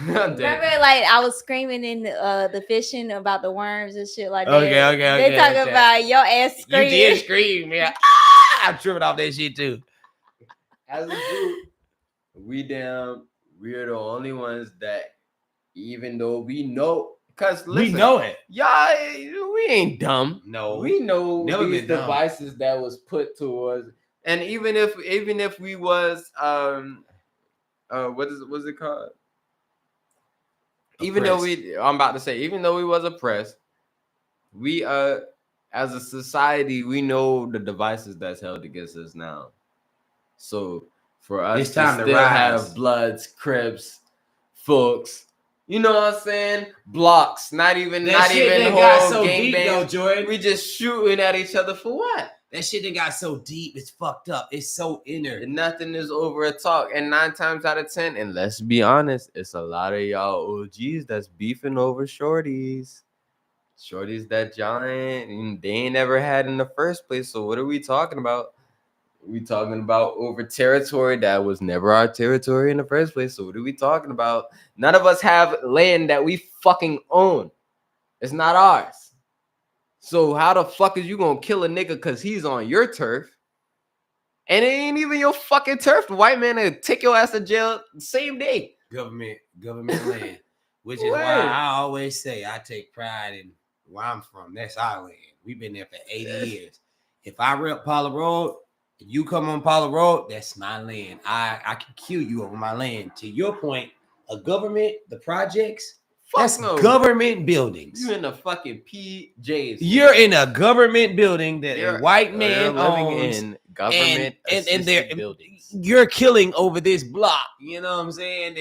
Remember, like I was screaming in the fishing about the worms and shit like that. Okay. They talking about your ass screaming. You did scream, yeah. I'm tripping off that shit too. As a group, we're the only ones that, even though we know, because listen, we know it. Y'all, we ain't dumb. No, we know these devices that was put towards. And even if we was what's it called? Even though I'm about to say, even though we was oppressed, we as a society, we know the devices that's held against us now. So for us It's time to still rise. have Bloods, Crips, Folks, you know what I'm saying? Blocks, not even got whole so gang deep though, bangs. Jordan. We just shooting at each other for what? That shit that got so deep, it's fucked up. It's so inner. And nothing is over a talk. And 9 times out of 10, and let's be honest, it's a lot of y'all OGs that's beefing over shorties. Shorties that y'all they ain't never had in the first place. So what are we talking about? We talking about over territory that was never our territory in the first place. So what are we talking about? None of us have land that we fucking own. It's not ours. So how the fuck is you gonna kill a nigga because he's on your turf? And it ain't even your fucking turf. The white man will take your ass to jail the same day. Government land. Which is why I always say I take pride in where I'm from. That's our land. We've been there for 80 years. If I rep Paula Road, if you come on Paula Road, that's my land. I can kill you over my land. To your point, a government, the projects, that's government buildings. You in the fucking PJs. You're in a government building that a white man living owns in government and they're buildings. You're killing over this block. You know what I'm saying?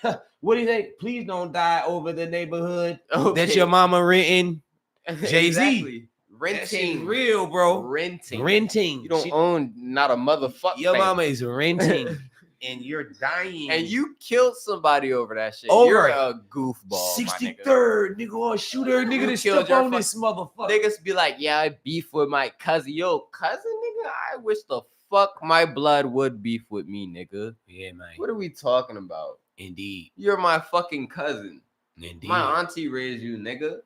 That what do you think? Please don't die over the neighborhood that your mama renting. Jay-Z. Exactly. Renting, real, bro. Renting. You don't own not a motherfucker. Your mama is renting, and you're dying. And you killed somebody over that shit. Over you're a goofball. 63rd nigga or shooter nigga that step on this motherfucker. Niggas be like, yeah, I beef with my cousin. Yo, cousin, nigga. I wish the fuck my blood would beef with me, nigga. Yeah, man. What are we talking about? Indeed. You're my fucking cousin. Indeed. My auntie raised you, nigga.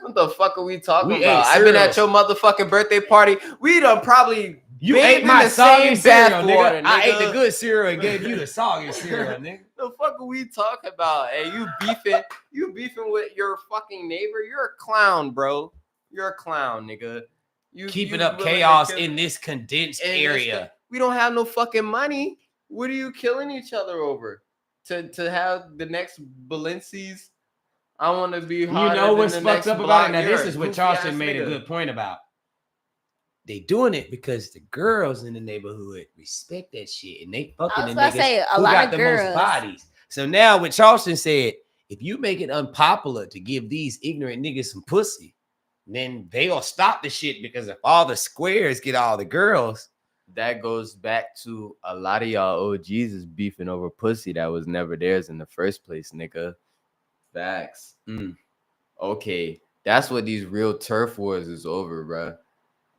What the fuck are we talking about? I've been at your motherfucking birthday party. We done probably ate my soggy cereal, nigga. Nigga. I ate the good cereal and gave you the soggy cereal, nigga. The fuck are we talking about? And you beefing with your fucking neighbor? You're a clown, bro. You're a clown, nigga. Keeping up chaos in this condensed area. We don't have no fucking money. What are you killing each other over? To have the next Balenci's? I want to be harder. You know what's fucked up about it? Now, You're this is what Charleston made a good point about. They doing it because the girls in the neighborhood respect that shit, and they fucking the niggas who got the most bodies. So now, what Charleston said, if you make it unpopular to give these ignorant niggas some pussy, then they'll stop the shit, because if all the squares get all the girls, that goes back to a lot of y'all OGs is beefing over pussy that was never theirs in the first place, nigga. Facts. Okay, that's what these real turf wars is over, bro.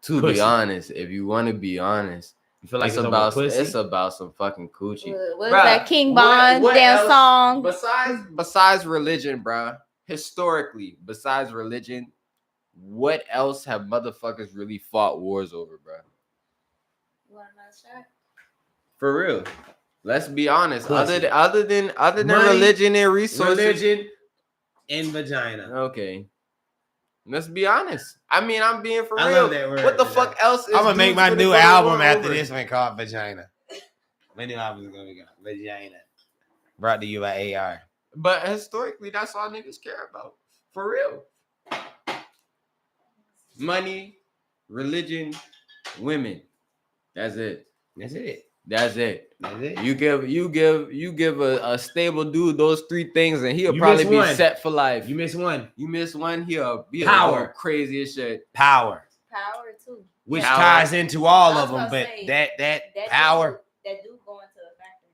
To be honest, if you want to be honest, you feel like it's about some fucking coochie. What's that King Bond damn song? Besides religion, bro. Historically, besides religion, what else have motherfuckers really fought wars over, bro? You want another shot? For real. Let's be honest. Other than money, religion and resources. Religion and vagina. Okay. Let's be honest. I mean, I'm being for real. I love that word. What the fuck else is I'm gonna make my new album after this one called Vagina. My new album is gonna be called Vagina. Brought to you by AR. But historically, that's all niggas care about. For real. Money, religion, women. That's it. That's it. That's it. That's it. You give a stable dude those three things, and he'll probably be set for life. You miss one. He'll be power, crazy as shit. Power too. Which ties into all of them, but that power. That do go into a factor.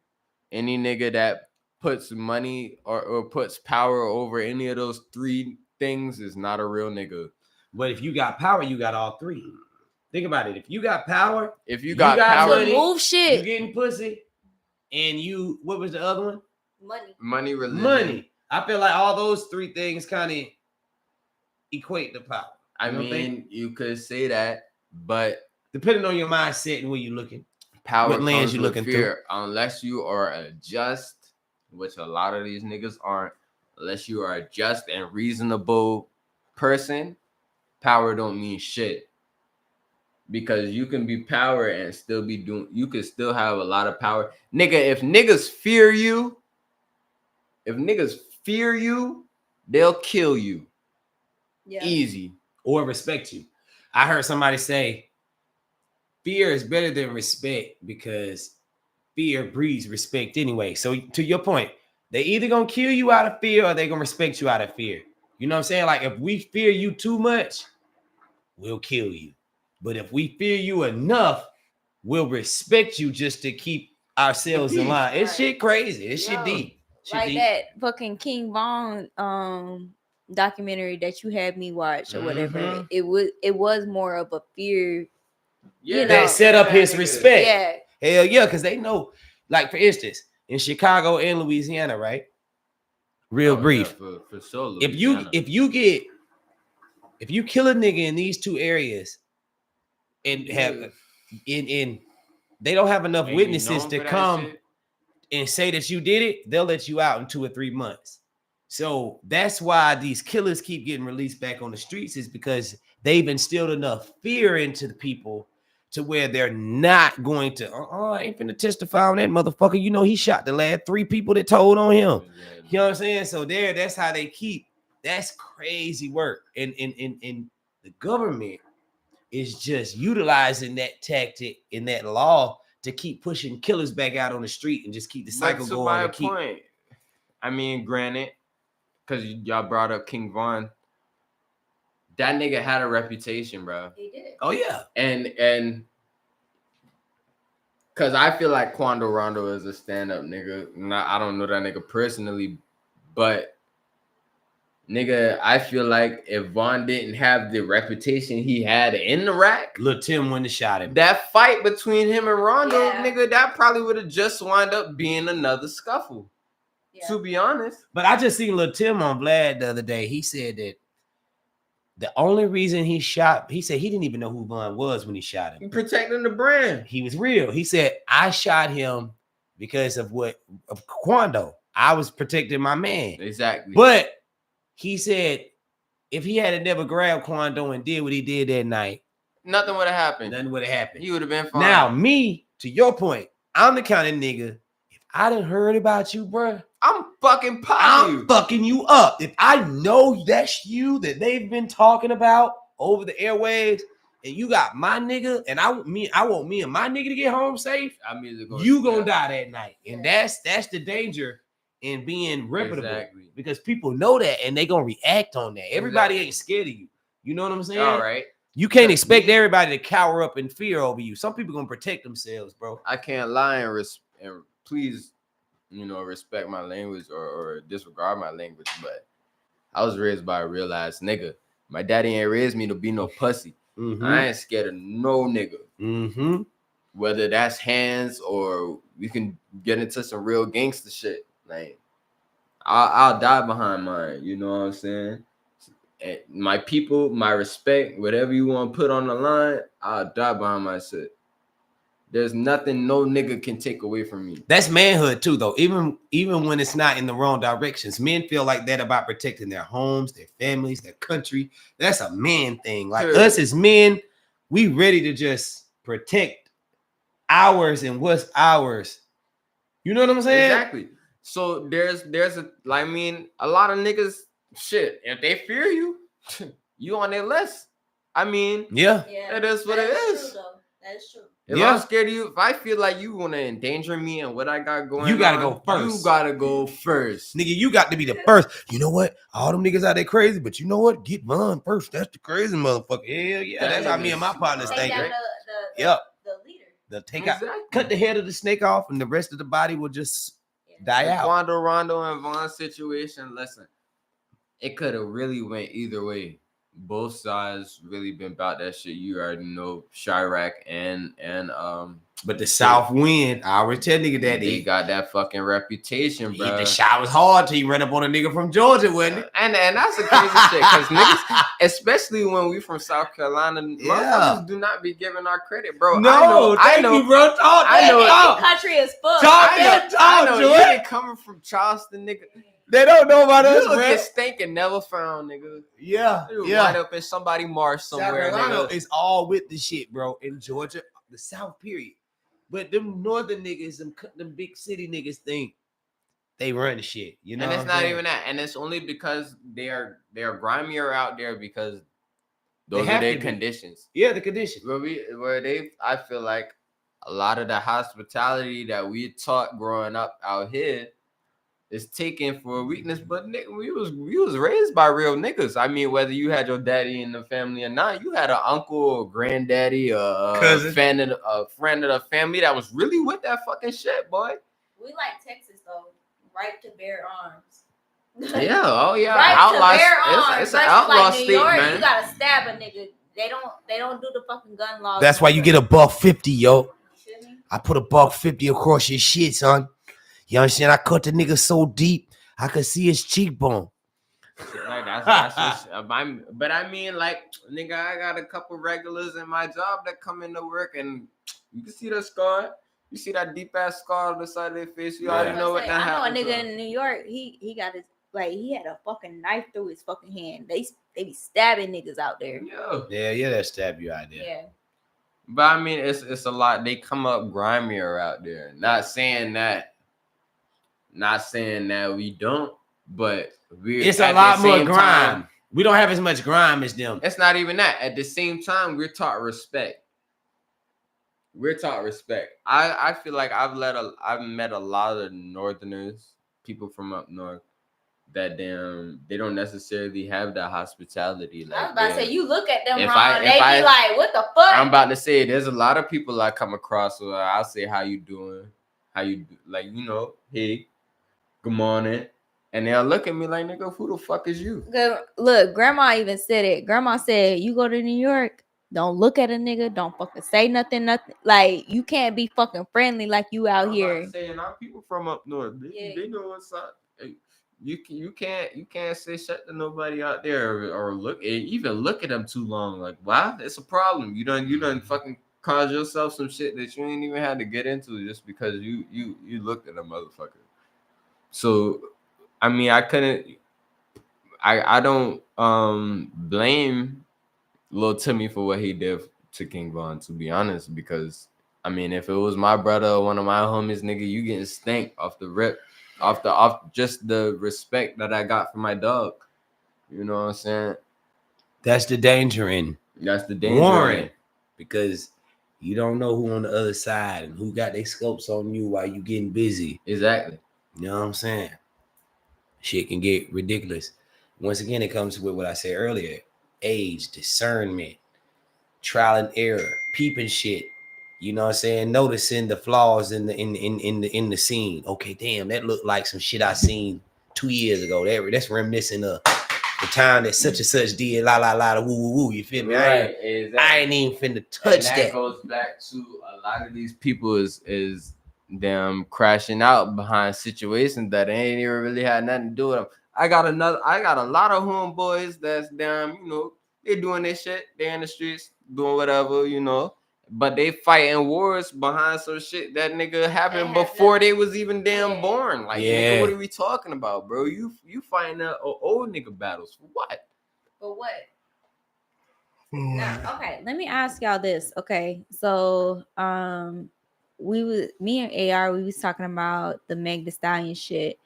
Any nigga that puts money or puts power over any of those three things is not a real nigga. But if you got power, you got all three. Think about it. If you got power, you got power, money, move shit. You getting pussy, and you, what was the other one? Money, religion. Money. I feel like all those three things kind of equate to power. I mean, you could say that, but depending on your mindset and where you're looking, power what lens you looking through. Unless you are a just, which a lot of these niggas aren't, unless you are a just and reasonable person, power don't mean shit. because you can be power and still be doing. You can still have a lot of power, nigga. If niggas fear you, they'll kill you. Yeah. Easy. Or respect you. I heard somebody say fear is better than respect because fear breeds respect anyway. So to your point, they either gonna kill you out of fear or they gonna respect you out of fear. You know what I'm saying? Like if we fear you too much, we'll kill you. But if we fear you enough, we'll respect you just to keep ourselves in line. It's shit crazy. It's shit deep. Shit Like deep. that fucking King Von documentary that you had me watch or whatever. Mhm. It was more of a fear. Yeah, You know. That set up his nigga. respect. Yeah. Hell yeah, because they know, like for instance, in Chicago and Louisiana, right? Real brief. Yeah, for sure. If you kill a nigga in these two areas and have in they don't have enough witnesses to come and say that you did it, they'll let you out in 2 or 3 months. So that's why these killers keep getting released back on the streets, is because they've instilled enough fear into the people to where they're not going to, I ain't finna testify on that motherfucker. You know, he shot the last 3 people that told on him. You know what I'm saying? So that's how they keep. That's crazy work. And the government is just utilizing that tactic in that law to keep pushing killers back out on the street and just keep the cycle going. And keep... point. I mean, granted, because y'all brought up King Von, that nigga had a reputation, bro. He did. Oh yeah, and because I feel like Quando Rondo is a stand-up nigga. I don't know that nigga personally, but nigga, I feel like if Von didn't have the reputation he had in the rack, Lil Tim wouldn't have shot him. that fight between him and Rondo, Yeah. nigga, that probably would have just wound up being another scuffle. Yeah. To be honest. But I just seen Lil Tim on Vlad the other day. He said that the only reason he said he didn't even know who Von was when he shot him. He protecting the brand. He was real. He said, I shot him because of Quando. I was protecting my man. Exactly. But he said if he had never grabbed Quando and did what he did that night, nothing would have happened. Nothing would have happened. He would have been fine. Now, me, to your point, I'm the kind of nigga, if I done heard about you, bruh, I'm fucking I'm fucking you up. If I know that's you that they've been talking about over the airwaves, and you got my nigga, and I want me and my nigga to get home safe, you gonna die that night. And that's the danger in being reputable. Exactly. Because people know that and they gonna react on that. Everybody ain't scared of you. You know what I'm saying? All right. You can't expect everybody to cower up in fear over you. Some people gonna protect themselves, bro. I can't lie and please, respect my language or disregard my language, but I was raised by a real ass nigga. My daddy ain't raised me to be no pussy. Mm-hmm. I ain't scared of no nigga. Mm-hmm. Whether that's hands or we can get into some real gangster shit. Like, I'll die behind mine. You know what I'm saying? And my people, my respect, whatever you want to put on the line, I'll die behind my shit. There's nothing no nigga can take away from me. That's manhood too, though. Even when it's not in the wrong directions, men feel like that about protecting their homes, their families, their country. That's a man thing. Like us as men, we ready to just protect ours and what's ours. You know what I'm saying? Exactly. So there's a lot of niggas, shit, if they fear you, you on their list. I mean, yeah. It is what it is. True, that's true. If I'm scared of you, if I feel like you want to endanger me and what I got going on, you gotta go first. You gotta go first. Nigga, you got to be the first. You know what? All them niggas out there crazy, but you know what? Get Von first. That's the crazy motherfucker. Hell yeah. That's how me and my partners think. The leader. They'll take out, cut the head of the snake off, and the rest of the body will just die out. Quando Rondo and Von situation, listen, it could have really went either way. Both sides really been about that shit. You already know Chirac and but the South wind, I already tell nigga that they got that fucking reputation, bro. The shot was hard till you ran up on a nigga from Georgia, wasn't it? And that's a crazy shit, because niggas, especially when we from South Carolina, motherfuckers do not be giving our credit, bro. No, thank you, bro. I know country is full. I know you ain't coming from Charleston, nigga. They don't know about us, You'll bro. get stank and never found, nigga. Yeah, You yeah. wind up in somebody marsh South somewhere, Carolina nigga. is all with the shit, bro. In Georgia, the South, period. But them northern niggas, them big city niggas think they run the shit. You know, And what it's I'm not saying? even that. And it's only because they're grimier out there because They those are have their to be. conditions. Yeah, the condition. I feel like a lot of the hospitality that we taught growing up out here is taken for weakness. But nigga, we was raised by real niggas. I mean, whether you had your daddy in the family or not, you had an uncle or granddaddy, a Cousin. friend of the family that was really with that fucking shit, boy. We like Texas though. Right to bear arms. Yeah, oh yeah. Right Outlaw, to bear arms. it's an Versus outlaw like New state, York, man. you gotta stab a nigga. They don't do the fucking gun laws. That's why you get $150, yo. You feel me? I put $150 across your shit, son. You understand? I cut the nigga so deep I could see his cheekbone. Shit, like that's just, but I mean, like, nigga, I got a couple regulars in my job that come into work and you can see the scar. You see that deep ass scar on the side of their face. You already know what that happened. I know a nigga in New York. He got his he had a fucking knife through his fucking hand. They be stabbing niggas out there. Yeah, that stab you out there. Yeah. But I mean, it's a lot. They come up grimier out there. Not saying that we don't, but it's a lot more grime. We don't have as much grime as them. It's not even that. At the same time, we're taught respect. I feel like I've met a lot of Northerners, people from up north, that they don't necessarily have that hospitality. Like, I was about to say, you look at them if wrong, I- they if be I- like, what the fuck? I'm about to say, there's a lot of people I come across where I'll say, how you doing? Like, you know, hey, good morning. And they'll look at me like, nigga, who the fuck is you? Look, grandma even said it. Grandma said, you go to New York, don't look at a nigga, don't fucking say nothing. Like, you can't be fucking friendly like you out here. Saying our people from up north, they know what's up. You can't say shit to nobody out there or even look at them too long. Like, wow, it's a problem. You done fucking cause yourself some shit that you ain't even had to get into just because you looked at a motherfucker. So, I mean, I don't blame Lil Timmy for what he did to King Von, to be honest, because I mean, if it was my brother or one of my homies, nigga, you getting stank off the rip, off just the respect that I got from my dog. You know what I'm saying? That's the danger in Warren, because you don't know who on the other side and who got their scopes on you while you getting busy. Exactly. You know what I'm saying? Shit can get ridiculous. Once again, it comes with what I said earlier: age, discernment, trial and error, peeping shit. You know what I'm saying? Noticing the flaws in the scene. Okay, damn, that looked like some shit I seen 2 years ago. That's reminiscent of the time that such and such did la woo woo woo. You feel me? Right. I ain't even finna touch that. That goes back to a lot of these people is them crashing out behind situations that ain't even really had nothing to do with them. I got a lot of homeboys that's damn, you know, they doing this shit. They in the streets doing whatever, you know. But they fighting wars behind some shit that nigga happened before they was even damn born. Like, nigga, what are we talking about, bro? You fighting old nigga battles for what? For what? Now, okay, let me ask y'all this. Okay, so me and AR, we was talking about the Meg Thee Stallion shit.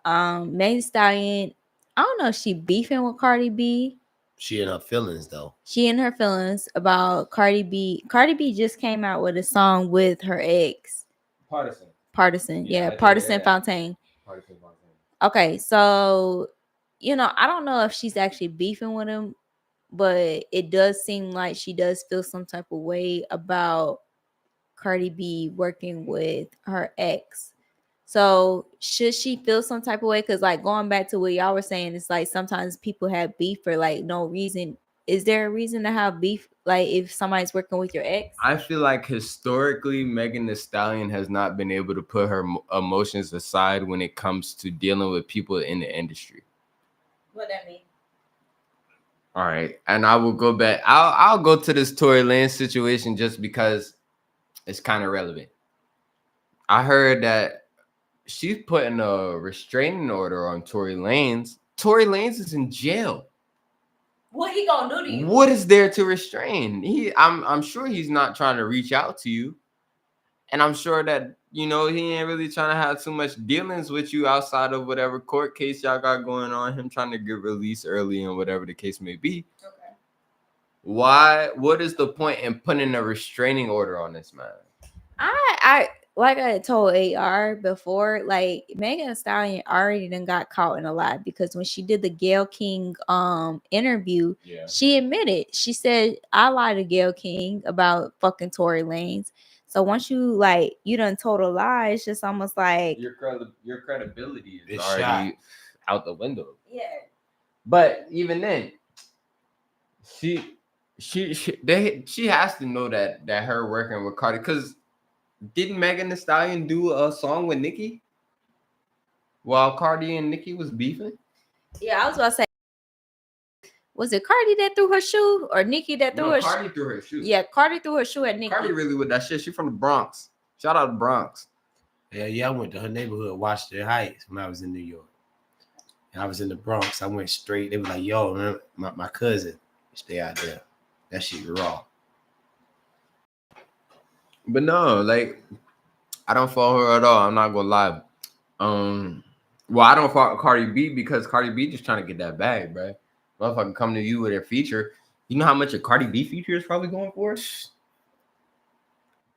Meg Thee Stallion, I don't know if she beefing with Cardi B. She in her feelings though. She in her feelings about Cardi B. Cardi B just came out with a song with her ex. Partisan. Yeah, Partisan Fontaine. Partisan Fontaine. Okay, so you know, I don't know if she's actually beefing with him, but it does seem like she does feel some type of way about Cardi B working with her ex. So should she feel some type of way? Because like going back to what y'all were saying, it's like sometimes people have beef for like no reason. Is there a reason to have beef? Like if somebody's working with your ex? I feel like historically, Megan Thee Stallion has not been able to put her emotions aside when it comes to dealing with people in the industry. What that mean? All right, and I will go back. I'll go to this Tory Lanez situation just because it's kind of relevant. I heard that she's putting a restraining order on Tory Lanez. Tory Lanez is in jail. What he gonna do to you? What is there to restrain? I'm sure he's not trying to reach out to you, and I'm sure that he ain't really trying to have too much dealings with you outside of whatever court case y'all got going on. Him trying to get released early and whatever the case may be. Okay. Why? What is the point in putting a restraining order on this man? I like I told AR before, like Megan Thee Stallion already done got caught in a lie, because when she did the Gayle King interview, she admitted, she said, I lied to Gayle King about fucking Tory Lanez. So once you done told a lie, it's just almost like your credibility is It's already shot. out the window. Yeah. But even then, she has to know that her working with Cardi, because didn't Megan Thee Stallion do a song with Nicki while Cardi and Nicki was beefing? Yeah, I was about to say, was it Cardi that threw her shoe or Nicki that threw her shoe? Cardi threw her shoe. Yeah, Cardi threw her shoe at Nicki. Cardi really with that shit. She from the Bronx. Shout out to Bronx. Yeah, I went to her neighborhood, Washington Heights, when I was in New York. And I was in the Bronx. I went straight. They were like, yo, man, my cousin, stay out there. That shit raw. But no, I don't follow her at all. I'm not gonna lie. Well, I don't follow Cardi B because Cardi B just trying to get that bag, bro. Motherfucker come to you with a feature. You know how much a Cardi B feature is probably going for?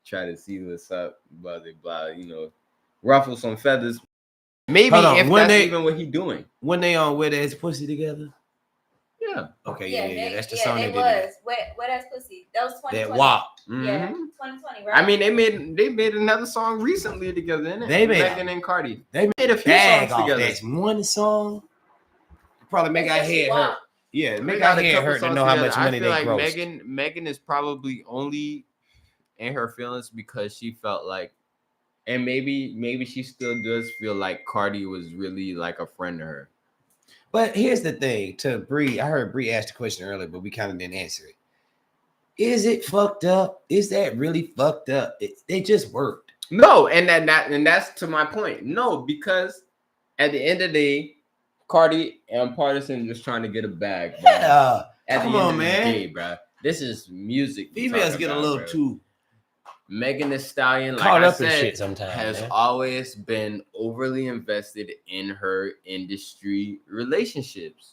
Try to see what's up, blah blah blah. Ruffle some feathers. Maybe if that's even what he doing. When they on Wet Ass Pussy together? Yeah. Okay, yeah. That's the yeah, song they they was. did. Wet Ass Pussy. That was 2020. That WAP. Yeah, 2020, right? I mean, they made another song recently together, innit? They made Megan and Cardi. They made a few songs together. That's one song. Probably make our head hurt. Yeah, make our our head hurt to know how much money they grossed. Megan is probably only in her feelings because she felt like, and maybe she still does feel like Cardi was really like a friend to her. But here's the thing, to Bree, I heard Bree ask the question earlier, but we kind of didn't answer it. Is it fucked up? Is that really fucked up? They just worked. No, and that's to my point. No, because at the end of the day, Cardi and Partisan just trying to get a bag. Bro. Yeah, at the end of the day, bro. This is music. Females get a little too Megan Thee Stallion, caught up in shit sometimes, has always been overly invested in her industry relationships.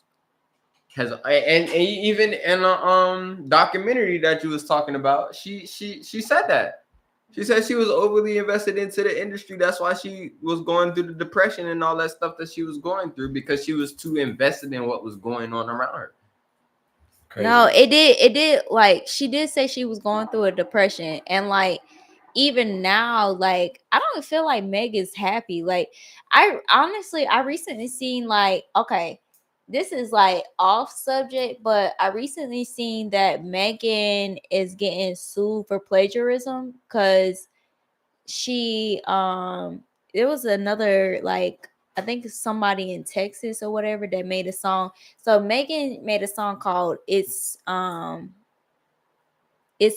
And even in a documentary that you was talking about, she said that. She said she was overly invested into the industry. That's why she was going through the depression and all that stuff that she was going through, because she was too invested in what was going on around her. Crazy. No, it did like she did say she was going through a depression, and like even now, like I don't feel like Meg is happy. Like I recently seen okay, this is like off subject, but I recently seen that Megan is getting sued for plagiarism because she there was another I think somebody in Texas or whatever that made a song. So Megan made a song called It's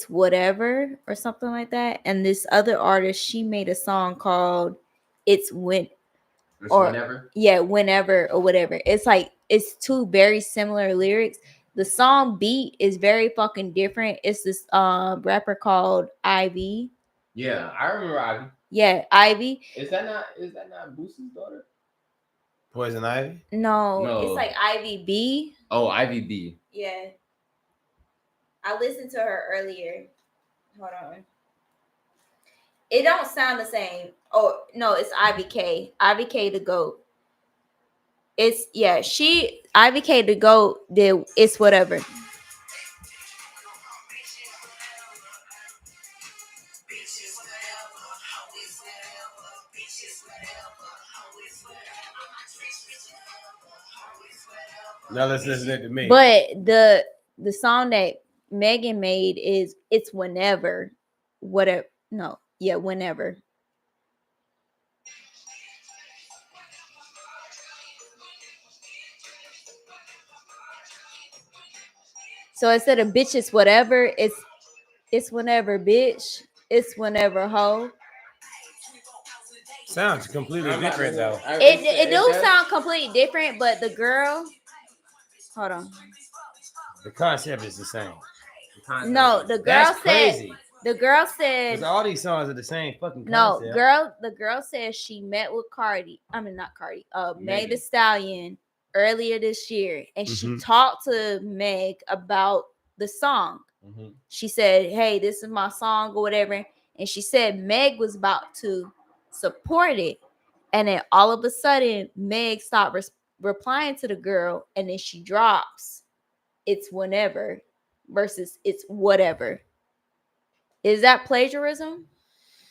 Whatever or something like that. And this other artist, she made a song called Whenever. Yeah, Whenever or whatever. It's two very similar lyrics. The song beat is very fucking different. It's this rapper called Ivy. Yeah, I remember Ivy. Yeah, Ivy. Is that not Boosie's daughter? Poison Ivy? No, it's like Ivy B. Oh, Ivy B. Yeah. I listened to her earlier. Hold on. It don't sound the same. Oh, no, it's Ivy K. Ivy K the GOAT. Ivy K the GOAT did It's Whatever. Now let's listen to me. But the song that Megan made is It's Whenever. Whatever. No. Yeah, Whenever. So instead of bitch, it's whatever, it's whenever bitch, it's whenever hoe. Sounds completely different though. It do does. sound completely different, but the girl, hold on. The concept is the same. No, the girl That's said. crazy. The girl Because said. all these songs are the same fucking No, concept. the girl said she met with Cardi. I mean, not Cardi. Meg Megan. the Stallion earlier this year, and she Mhm. talked to Meg about the song. Mhm. She said, "Hey, this is my song or whatever," and she said Meg was about to support it, and then all of a sudden Meg stopped replying to the girl, and then she drops, "It's whenever," versus "It's whatever." Is that plagiarism?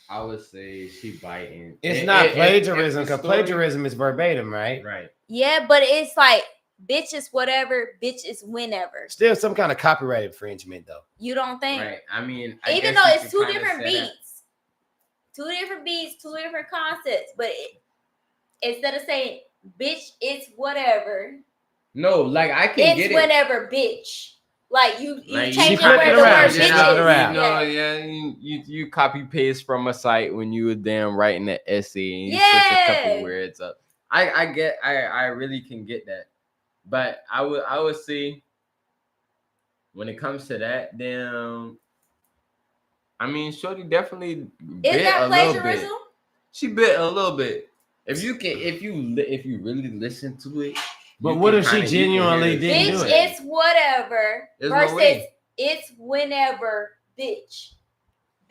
I would say she biting. It's not plagiarism if the because story- plagiarism is verbatim, right? Right. Yeah, but it's like bitch is whatever, bitch is whenever. Still some kind of copyright infringement though. You don't think? Right. I mean, Even though it's two different beats, two different concepts, but instead of saying bitch, it's whatever. No, like I can It's get it. whenever, bitch. Like you Like, change flip where it the around, word she bitch flip it is. around. You copy paste from a site when you were damn writing an essay and you switch a Yeah. couple words up. I really can get that. But I would say when it comes to that, damn, I mean, Shorty definitely Is bit that a little plagiarism? bit. She bit a little bit. If you really listen to it. But you what can if she kinda- you can genuinely hear the didn't do Bitch, it? it's whatever. There's no versus way. it's whenever, bitch.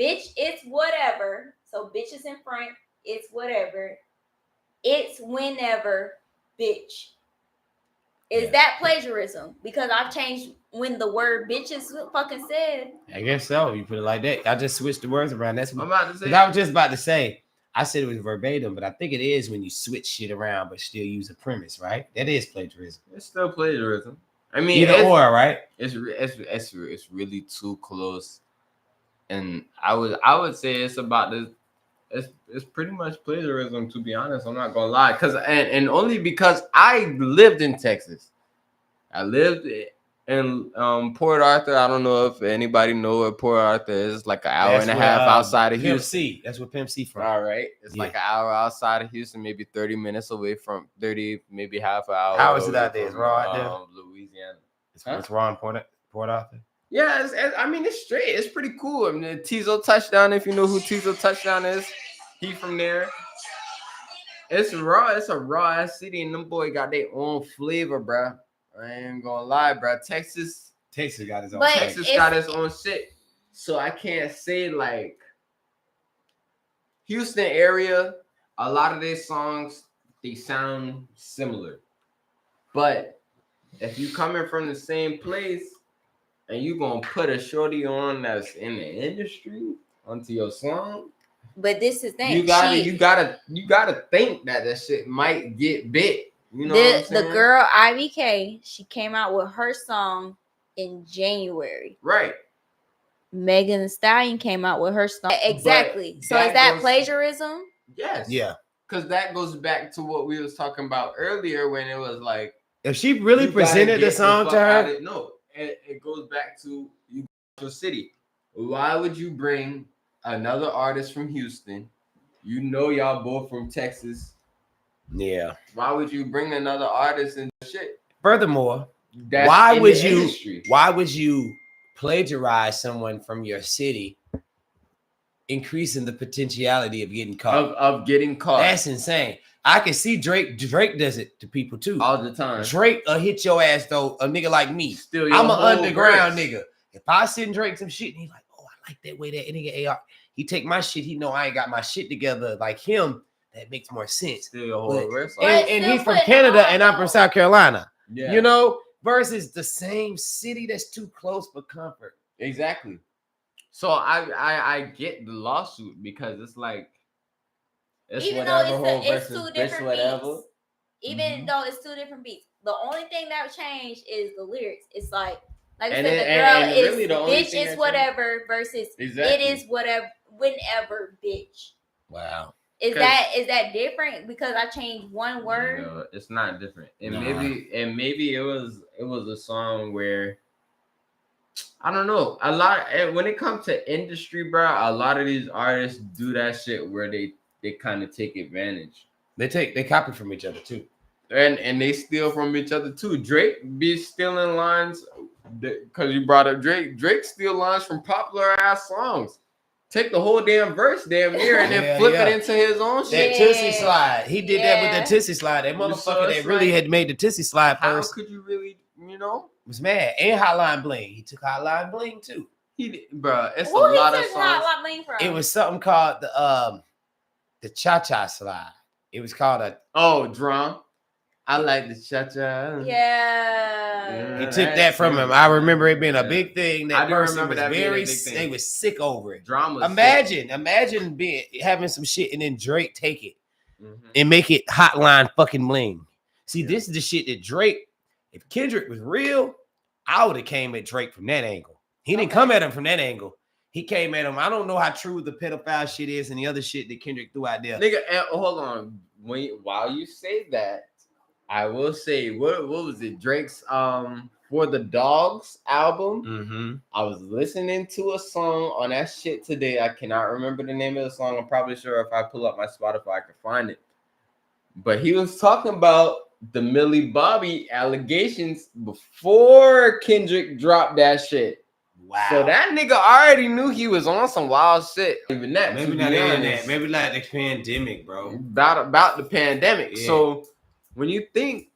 Bitch, it's whatever. So bitch is in front. It's whatever. It's whenever, bitch. Is Yeah. that plagiarism? Because I've changed when the word bitch is fucking said. I guess so. You put it like that. I just switched the words around. That's I'm what about to say. I was just about to say. I said it was verbatim, but I think it is when you switch shit around but still use a premise, right? That is plagiarism. It's still plagiarism. I mean, Either or, right? It's really too close, and I would say it's about this. It's pretty much plagiarism, to be honest. I'm not gonna lie, and only because I lived in Texas. I lived in Port Arthur. I don't know if anybody know where Port Arthur is. It's like an hour and a half outside of Pimp Houston. C. That's where Pimp C from. All right, it's like an hour outside of Houston, maybe 30 minutes away from 30, maybe half an hour. How is it away out there? It's from, raw out there? Louisiana. It's raw in Port Arthur. Yeah, I mean, it's straight. It's pretty cool. I mean, Tizo Touchdown, if you know who Tizo Touchdown is, he from there. It's raw. It's a raw ass city, and them boy got their own flavor, bro. I ain't gonna lie, bro. Texas got his own. But Texas got its own shit. So I can't say like Houston area. A lot of their songs they sound similar, but if you coming from the same place and you gonna put a shorty on that's in the industry onto your song, But this is the thing. you gotta think that shit might get bit. You know what I'm saying? The girl IBK, she came out with her song in January. Right. Megan Thee Stallion came out with her song. Exactly. So is that plagiarism? Yes. Yeah. Because that goes back to what we was talking about earlier when it was like, if she really presented the song to her, it goes back to your city. Why would you bring another artist from Houston? You know y'all both from Texas. Yeah. Why would you bring another artist and shit? Furthermore, That's why would you plagiarize someone from your city, increasing the potentiality of getting caught? Of getting caught. That's insane. I can see Drake. Drake does it to people too. All the time. Drake hit your ass though, a nigga like me. Still I'm an underground verse. Nigga. If I send Drake some shit and he's like, oh, I like that way that nigga AR, he take my shit, he know I ain't got my shit together like him. That makes more sense. Still your whole verse. And he's from Canada and I'm from South Carolina. Yeah. You know, versus the same city that's too close for comfort. Exactly. So I get the lawsuit because it's like it's Even whatever though whole it's versus two bitch different whatever. beats. Even though it's two different beats. The only thing that changed is the lyrics. It's like I said, the girl is really bitch is whatever versus it is whatever whenever bitch. Wow. Is that different because I changed one word? No, it's not different. And maybe it was a song where I don't know. When it comes to industry, bro, a lot of these artists do that shit where they they kind of take advantage. They copy from each other too. And they steal from each other too. Drake be stealing lines because you brought up Drake. Drake steal lines from popular ass songs. Take the whole damn verse, damn near, and then flip it into his own shit. That Tootsie Slide. He did that with the Tootsie Slide. That motherfucker that really had made the Tootsie Slide first. How could you really, was mad. And Hotline Bling. He took Hotline Bling too. He did, bro. It's a lot of songs. It was something called the Cha Cha Slide. It was called drum. I like the cha-cha. Yeah. He took that from him. I remember it being a big thing. That person was very they was sick over it. Drama. Imagine having some shit and then Drake take it and make it Hotline fucking Bling. See, this is the shit that Drake, if Kendrick was real, I would have came at Drake from that angle. He didn't come at him from that angle. He came at him. I don't know how true the pedophile shit is and the other shit that Kendrick threw out there. Nigga, hold on. While you say that, I will say, what was it? Drake's For the Dogs album. I was listening to a song on that shit today. I cannot remember the name of the song. I'm probably sure if I pull up my Spotify, I can find it. But he was talking about the Millie Bobby allegations before Kendrick dropped that shit. Wow. So that nigga already knew he was on some wild shit. Even that. Maybe not even that. Maybe like the pandemic, bro. About the pandemic. Yeah. So when you think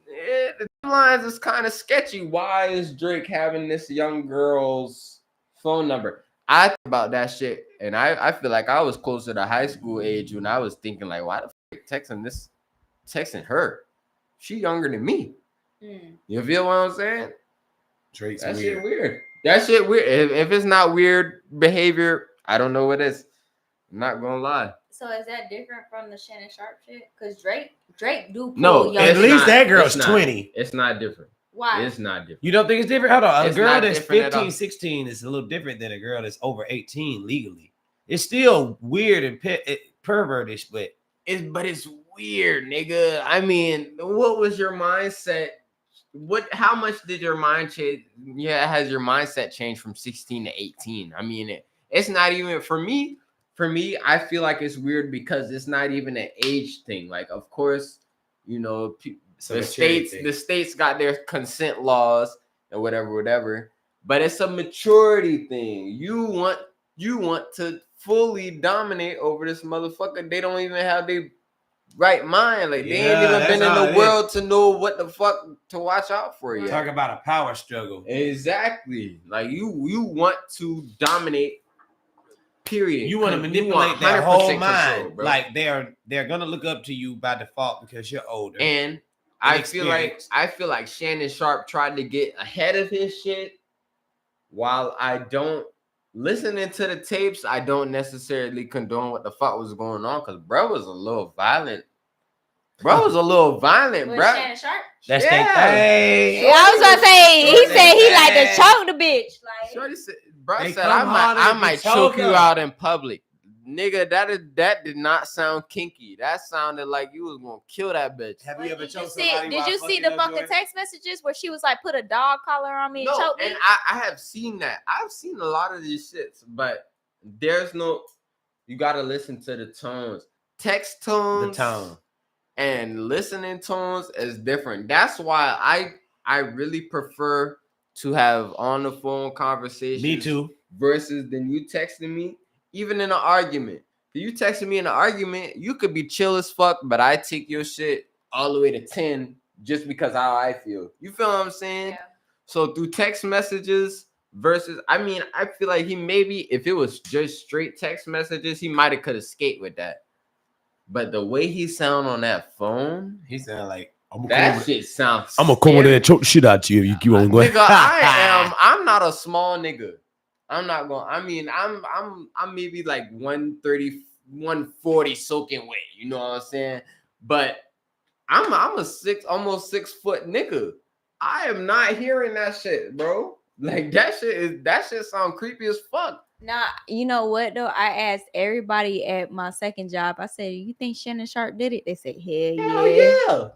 the lines is kind of sketchy, why is Drake having this young girl's phone number? I think about that shit, and I feel like I was closer to high school age when I was thinking like, why the fuck texting her? She younger than me. You feel what I'm saying? Drake's that weird. Shit weird. That shit weird. If it's not weird behavior, I don't know what is. I'm not gonna lie. So is that different from the Shannon Sharp shit? Because Drake do pull no, young at least that girl's not, 20. It's not different. Why? It's not different. You don't think it's different? Hold on. A girl that's 15, 16 is a little different than a girl that's over 18 legally. It's still weird and pervertish, but it's weird, nigga. I mean, what was your mindset? How much did your mind change? Yeah, has your mindset changed from 16 to 18? I mean, it's not even for me. For me, I feel like it's weird because it's not even an age thing. Like, of course, you know, the states got their consent laws and whatever. But it's a maturity thing. You want to fully dominate over this motherfucker. They don't even have their right mind. Like, they ain't even been in the world to know what the fuck to watch out for yet. Talk about a power struggle. Exactly. Like, you want to dominate. Period. You want to manipulate their whole mind. Control, like they're gonna look up to you by default because you're older. And I feel like Shannon Sharp tried to get ahead of his shit. While I don't listening to the tapes, I don't necessarily condone what the fuck was going on because bro was a little violent. Bro was a little violent, bro. Shannon Sharp? That's that thing. I was gonna say he said he like to choke the bitch. Like Shorty said, bro said I might choke you out in public. Nigga, that did not sound kinky. That sounded like you was gonna kill that bitch. Have you ever choked somebody? Did you see the fucking text messages where she was like, put a dog collar on me and choke me? And I have seen that. I've seen a lot of these shits, but there's no. You gotta listen to the tones, text tones, the tone, and listening tones is different. That's why I really prefer to have on the phone conversations. Me too. Versus than you texting me. Even in an argument, if you texting me in an argument, you could be chill as fuck, but I take your shit all the way to 10 just because how I feel. You feel what I'm saying? Yeah. So through text messages versus, I mean, I feel like he maybe, if it was just straight text messages, he might have could escape with that. But the way he sound on that phone, he sound like that shit sounds. I'm gonna come over there and choke the shit out you if you keep on going. Nigga, I'm not a small nigga. I'm not going. I mean, I'm maybe like 130, 140 soaking wet. You know what I'm saying? But I'm almost 6 foot nigga. I am not hearing that shit, bro. Like that shit sound creepy as fuck. Nah, you know what though? I asked everybody at my second job. I said, "You think Shannon Sharp did it?" They said, "Hell yeah,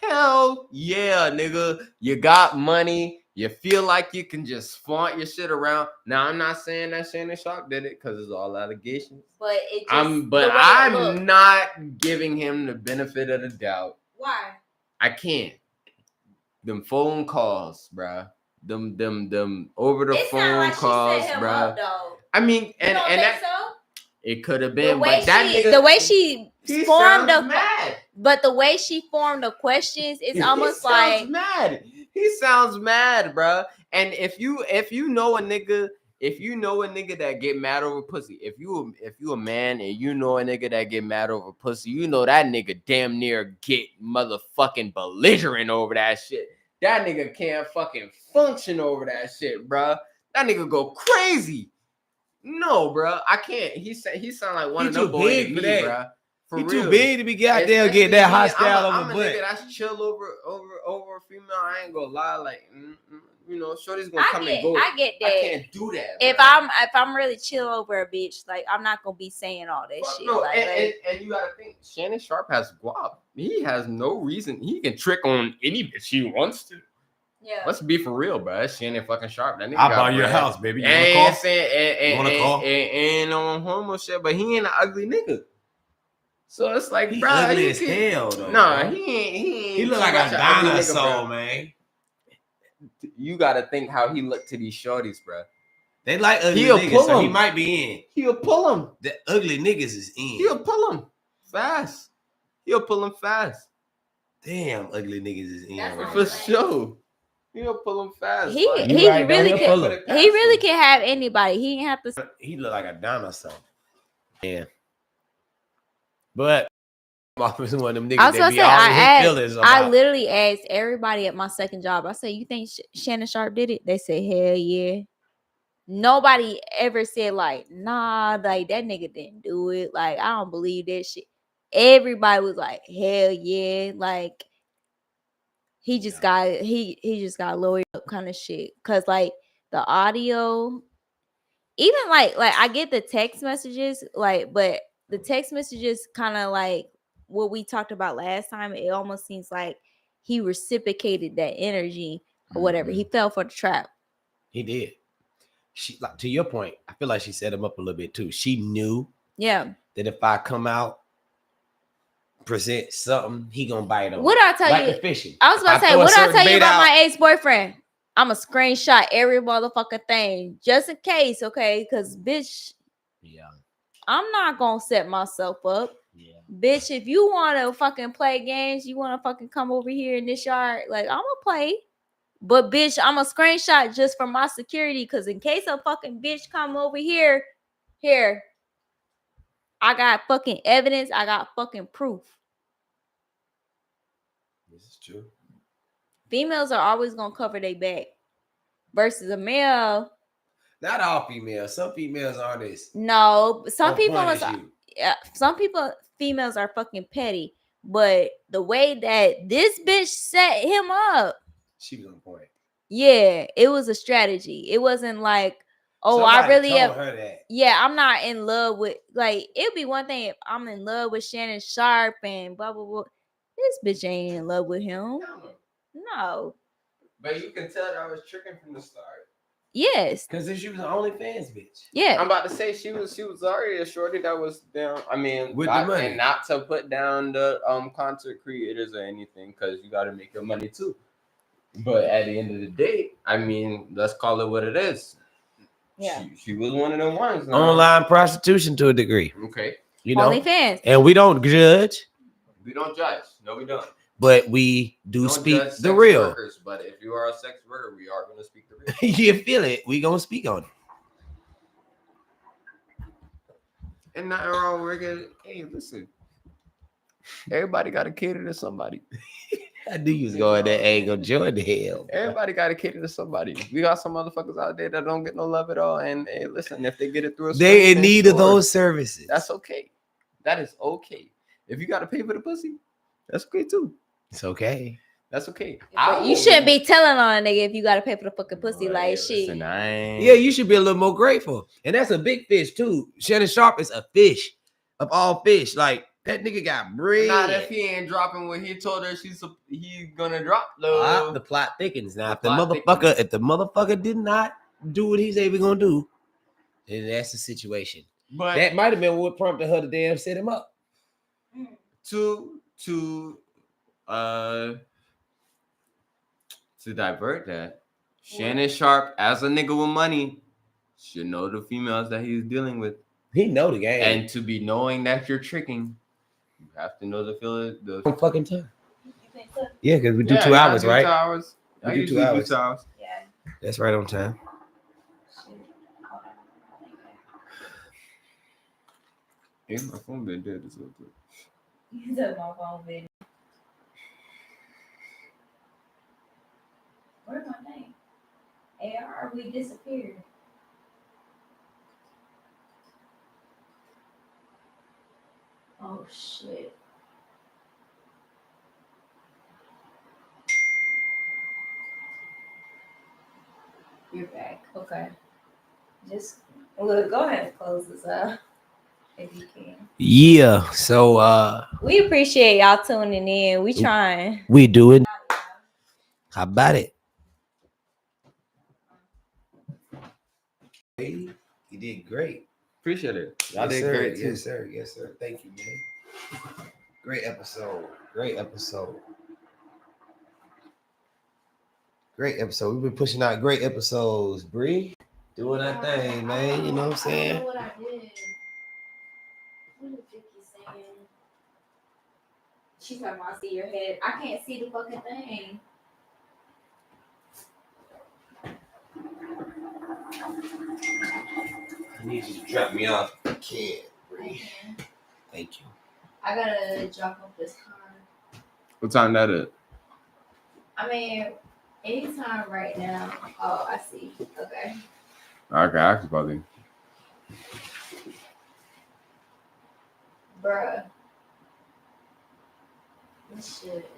hell yeah, nigga. You got money. You feel like you can just flaunt your shit around. Now, I'm not saying that Shannon Sharp did it because it's all allegations. But it just. I'm not giving him the benefit of the doubt. Why? I can't. Them phone calls, bruh. Them over the phone like calls, she set him bruh. up, though. I mean, You and don't and think that so? it could have been, The way but that she, nigga, the way she he formed sounds the mad. But the way she formed the questions, it's almost he like sounds mad. He sounds mad, bruh. And if you know a nigga that get mad over pussy, if you a man and you know a nigga that get mad over pussy, you know that nigga damn near get motherfucking belligerent over that shit. That nigga can't fucking function over that shit, bruh. That nigga go crazy. No, bruh, I can't. He sound like one of them boys to me, bruh. He too big to be goddamn get that hostile over I'm a butt. nigga that's chill over a female. I ain't gonna lie, like you know, shorty's gonna come and go. I get that. I can't do that. If I'm really chill over a bitch, like I'm not gonna be saying all that shit. No, like, and you gotta think, Shannon Sharp has guap. He has no reason. He can trick on any bitch he wants to. Yeah. Let's be for real, bro. It's Shannon fucking Sharp. That nigga I'll got buy your bread. house, baby. You And wanna call? saying, You wanna call? and on homo shit, but he ain't an ugly nigga. So it's like, He bro, ugly as hell, though. Nah, bro. he ain't. He look too like much a an ugly dinosaur, nigga, bro. man. You gotta think how he looked to these shorties, bro. They like ugly He'll niggas, pull so he him. might be in. He'll pull him. The ugly niggas is in. He'll pull him fast. He'll pull him fast. Damn, ugly niggas is in. That's bro. not For Right. sure. He'll pull him fast. He like, You he right, really though. He'll can. pull him. He really can have anybody. He ain't have to. He look like a dinosaur. Yeah. But I'm always one of them niggas I was that gonna be say, all in his feelings about. I literally asked everybody at my second job. I said, "You think Shannon Sharp did it?" They said, "Hell yeah." Nobody ever said like, "Nah, like that nigga didn't do it." Like I don't believe that shit. Everybody was like, "Hell yeah!" Like he just got just got lowered up kind of shit. Cause like the audio, even like I get the text messages, like, but the text messages kind of like what we talked about last time. It almost seems like he reciprocated that energy or whatever. He fell for the trap. He did. She, like, to your point, I feel like she set him up a little bit too. She knew Yeah. that if I come out, present something, he gonna bite on. What I tell like you? the fishing. I was about to say, throw a what did I certain tell you bait about out- my ex-boyfriend? I'm a screenshot every motherfucking thing just in case, okay? Because bitch, Yeah. I'm not gonna set myself up. Yeah. Bitch, if you want to fucking play games, you want to fucking come over here in this yard, like I'm gonna play. But bitch, I'm a screenshot just for my security, because in case a fucking bitch come over here, I got fucking evidence. I got fucking proof. This is true. Females are always gonna cover their back versus a male. Not all females. Some females are this. No, some on people point are, as you. yeah, some people, females are fucking petty. But the way that this bitch set him up, She was on point. yeah, it was a strategy. It wasn't like, oh, Somebody I really told am. her that. Yeah, I'm not in love with, like, it'd be one thing if I'm in love with Shannon Sharp and blah blah blah. This bitch ain't in love with him. No. But you can tell that I was tricking from the start. Yes. Because she was an OnlyFans bitch. Yeah. I'm about to say she was already a shorty that was down. I mean, With the money. and not to put down the content creators or anything, because you got to make your money too. But at the end of the day, I mean, let's call it what it is. Yeah. She was one of them ones. Now. Online prostitution to a degree. Okay. You know. OnlyFans. And we don't judge, We don't judge. No, we don't. but we do Don't speak judge the sex real. Workers, but if you are a sex worker, we are going to speak the real. You feel it? We gonna speak on it. And nothing wrong with it. Hey, listen. Everybody got to cater to somebody. I knew you was going that angle. Join the hell. Everybody got to cater to somebody. We got some motherfuckers out there that don't get no love at all. And hey, listen, if they get it through a They in screen, need sure. of those services. That's okay. That is okay. If you got to pay for the pussy, that's okay too. It's okay. That's okay. But you shouldn't be telling on a nigga if you gotta pay for the fucking pussy. Well, like hey, shit. listen, I ain't- Yeah, you should be a little more grateful. And that's a big fish too. Shannon Sharp is a fish of all fish. Like That nigga got bread. Not if he ain't dropping what he told her he's gonna drop though. The plot thickens. Now, if The the plot motherfucker did not do what he said he was gonna do, then that's the situation. But That might have been what prompted her to damn set him up. to divert that, Shannon Sharp, as a nigga with money, should know the females that he's dealing with. He know the game. And to be knowing that you're tricking, you have to know the fucking time. You think so? Yeah, because we do 2 hours, right? 2 hours. We I do 2 usually hours. do 2 hours. Yeah. That's right on time. Shit. Hold on. Yeah, my phone been dead this whole time. You took my phone video. Where's my thing? AR, we disappeared. Oh shit. You're back. Okay. Just look, go ahead and close this up if you can. Yeah. So We appreciate y'all tuning in. We trying. we do it. How about it? You did great. Appreciate it. Y'all Yes, did sir. great too. Yes, sir. Yes, sir. Thank you, man. Great episode. Great episode. Great episode. We've been pushing out great episodes, Bree. Doing our thing, man. You know what I'm I saying? don't know what I did. What is Vicky saying? She's talking about see your head. I can't see the fucking thing. You need to drop me off. I can't, Bree. Thank you. I gotta drop off this car. What time that is? I mean, anytime right now. Oh, I see. Okay. Okay, I could probably. Bruh. This shit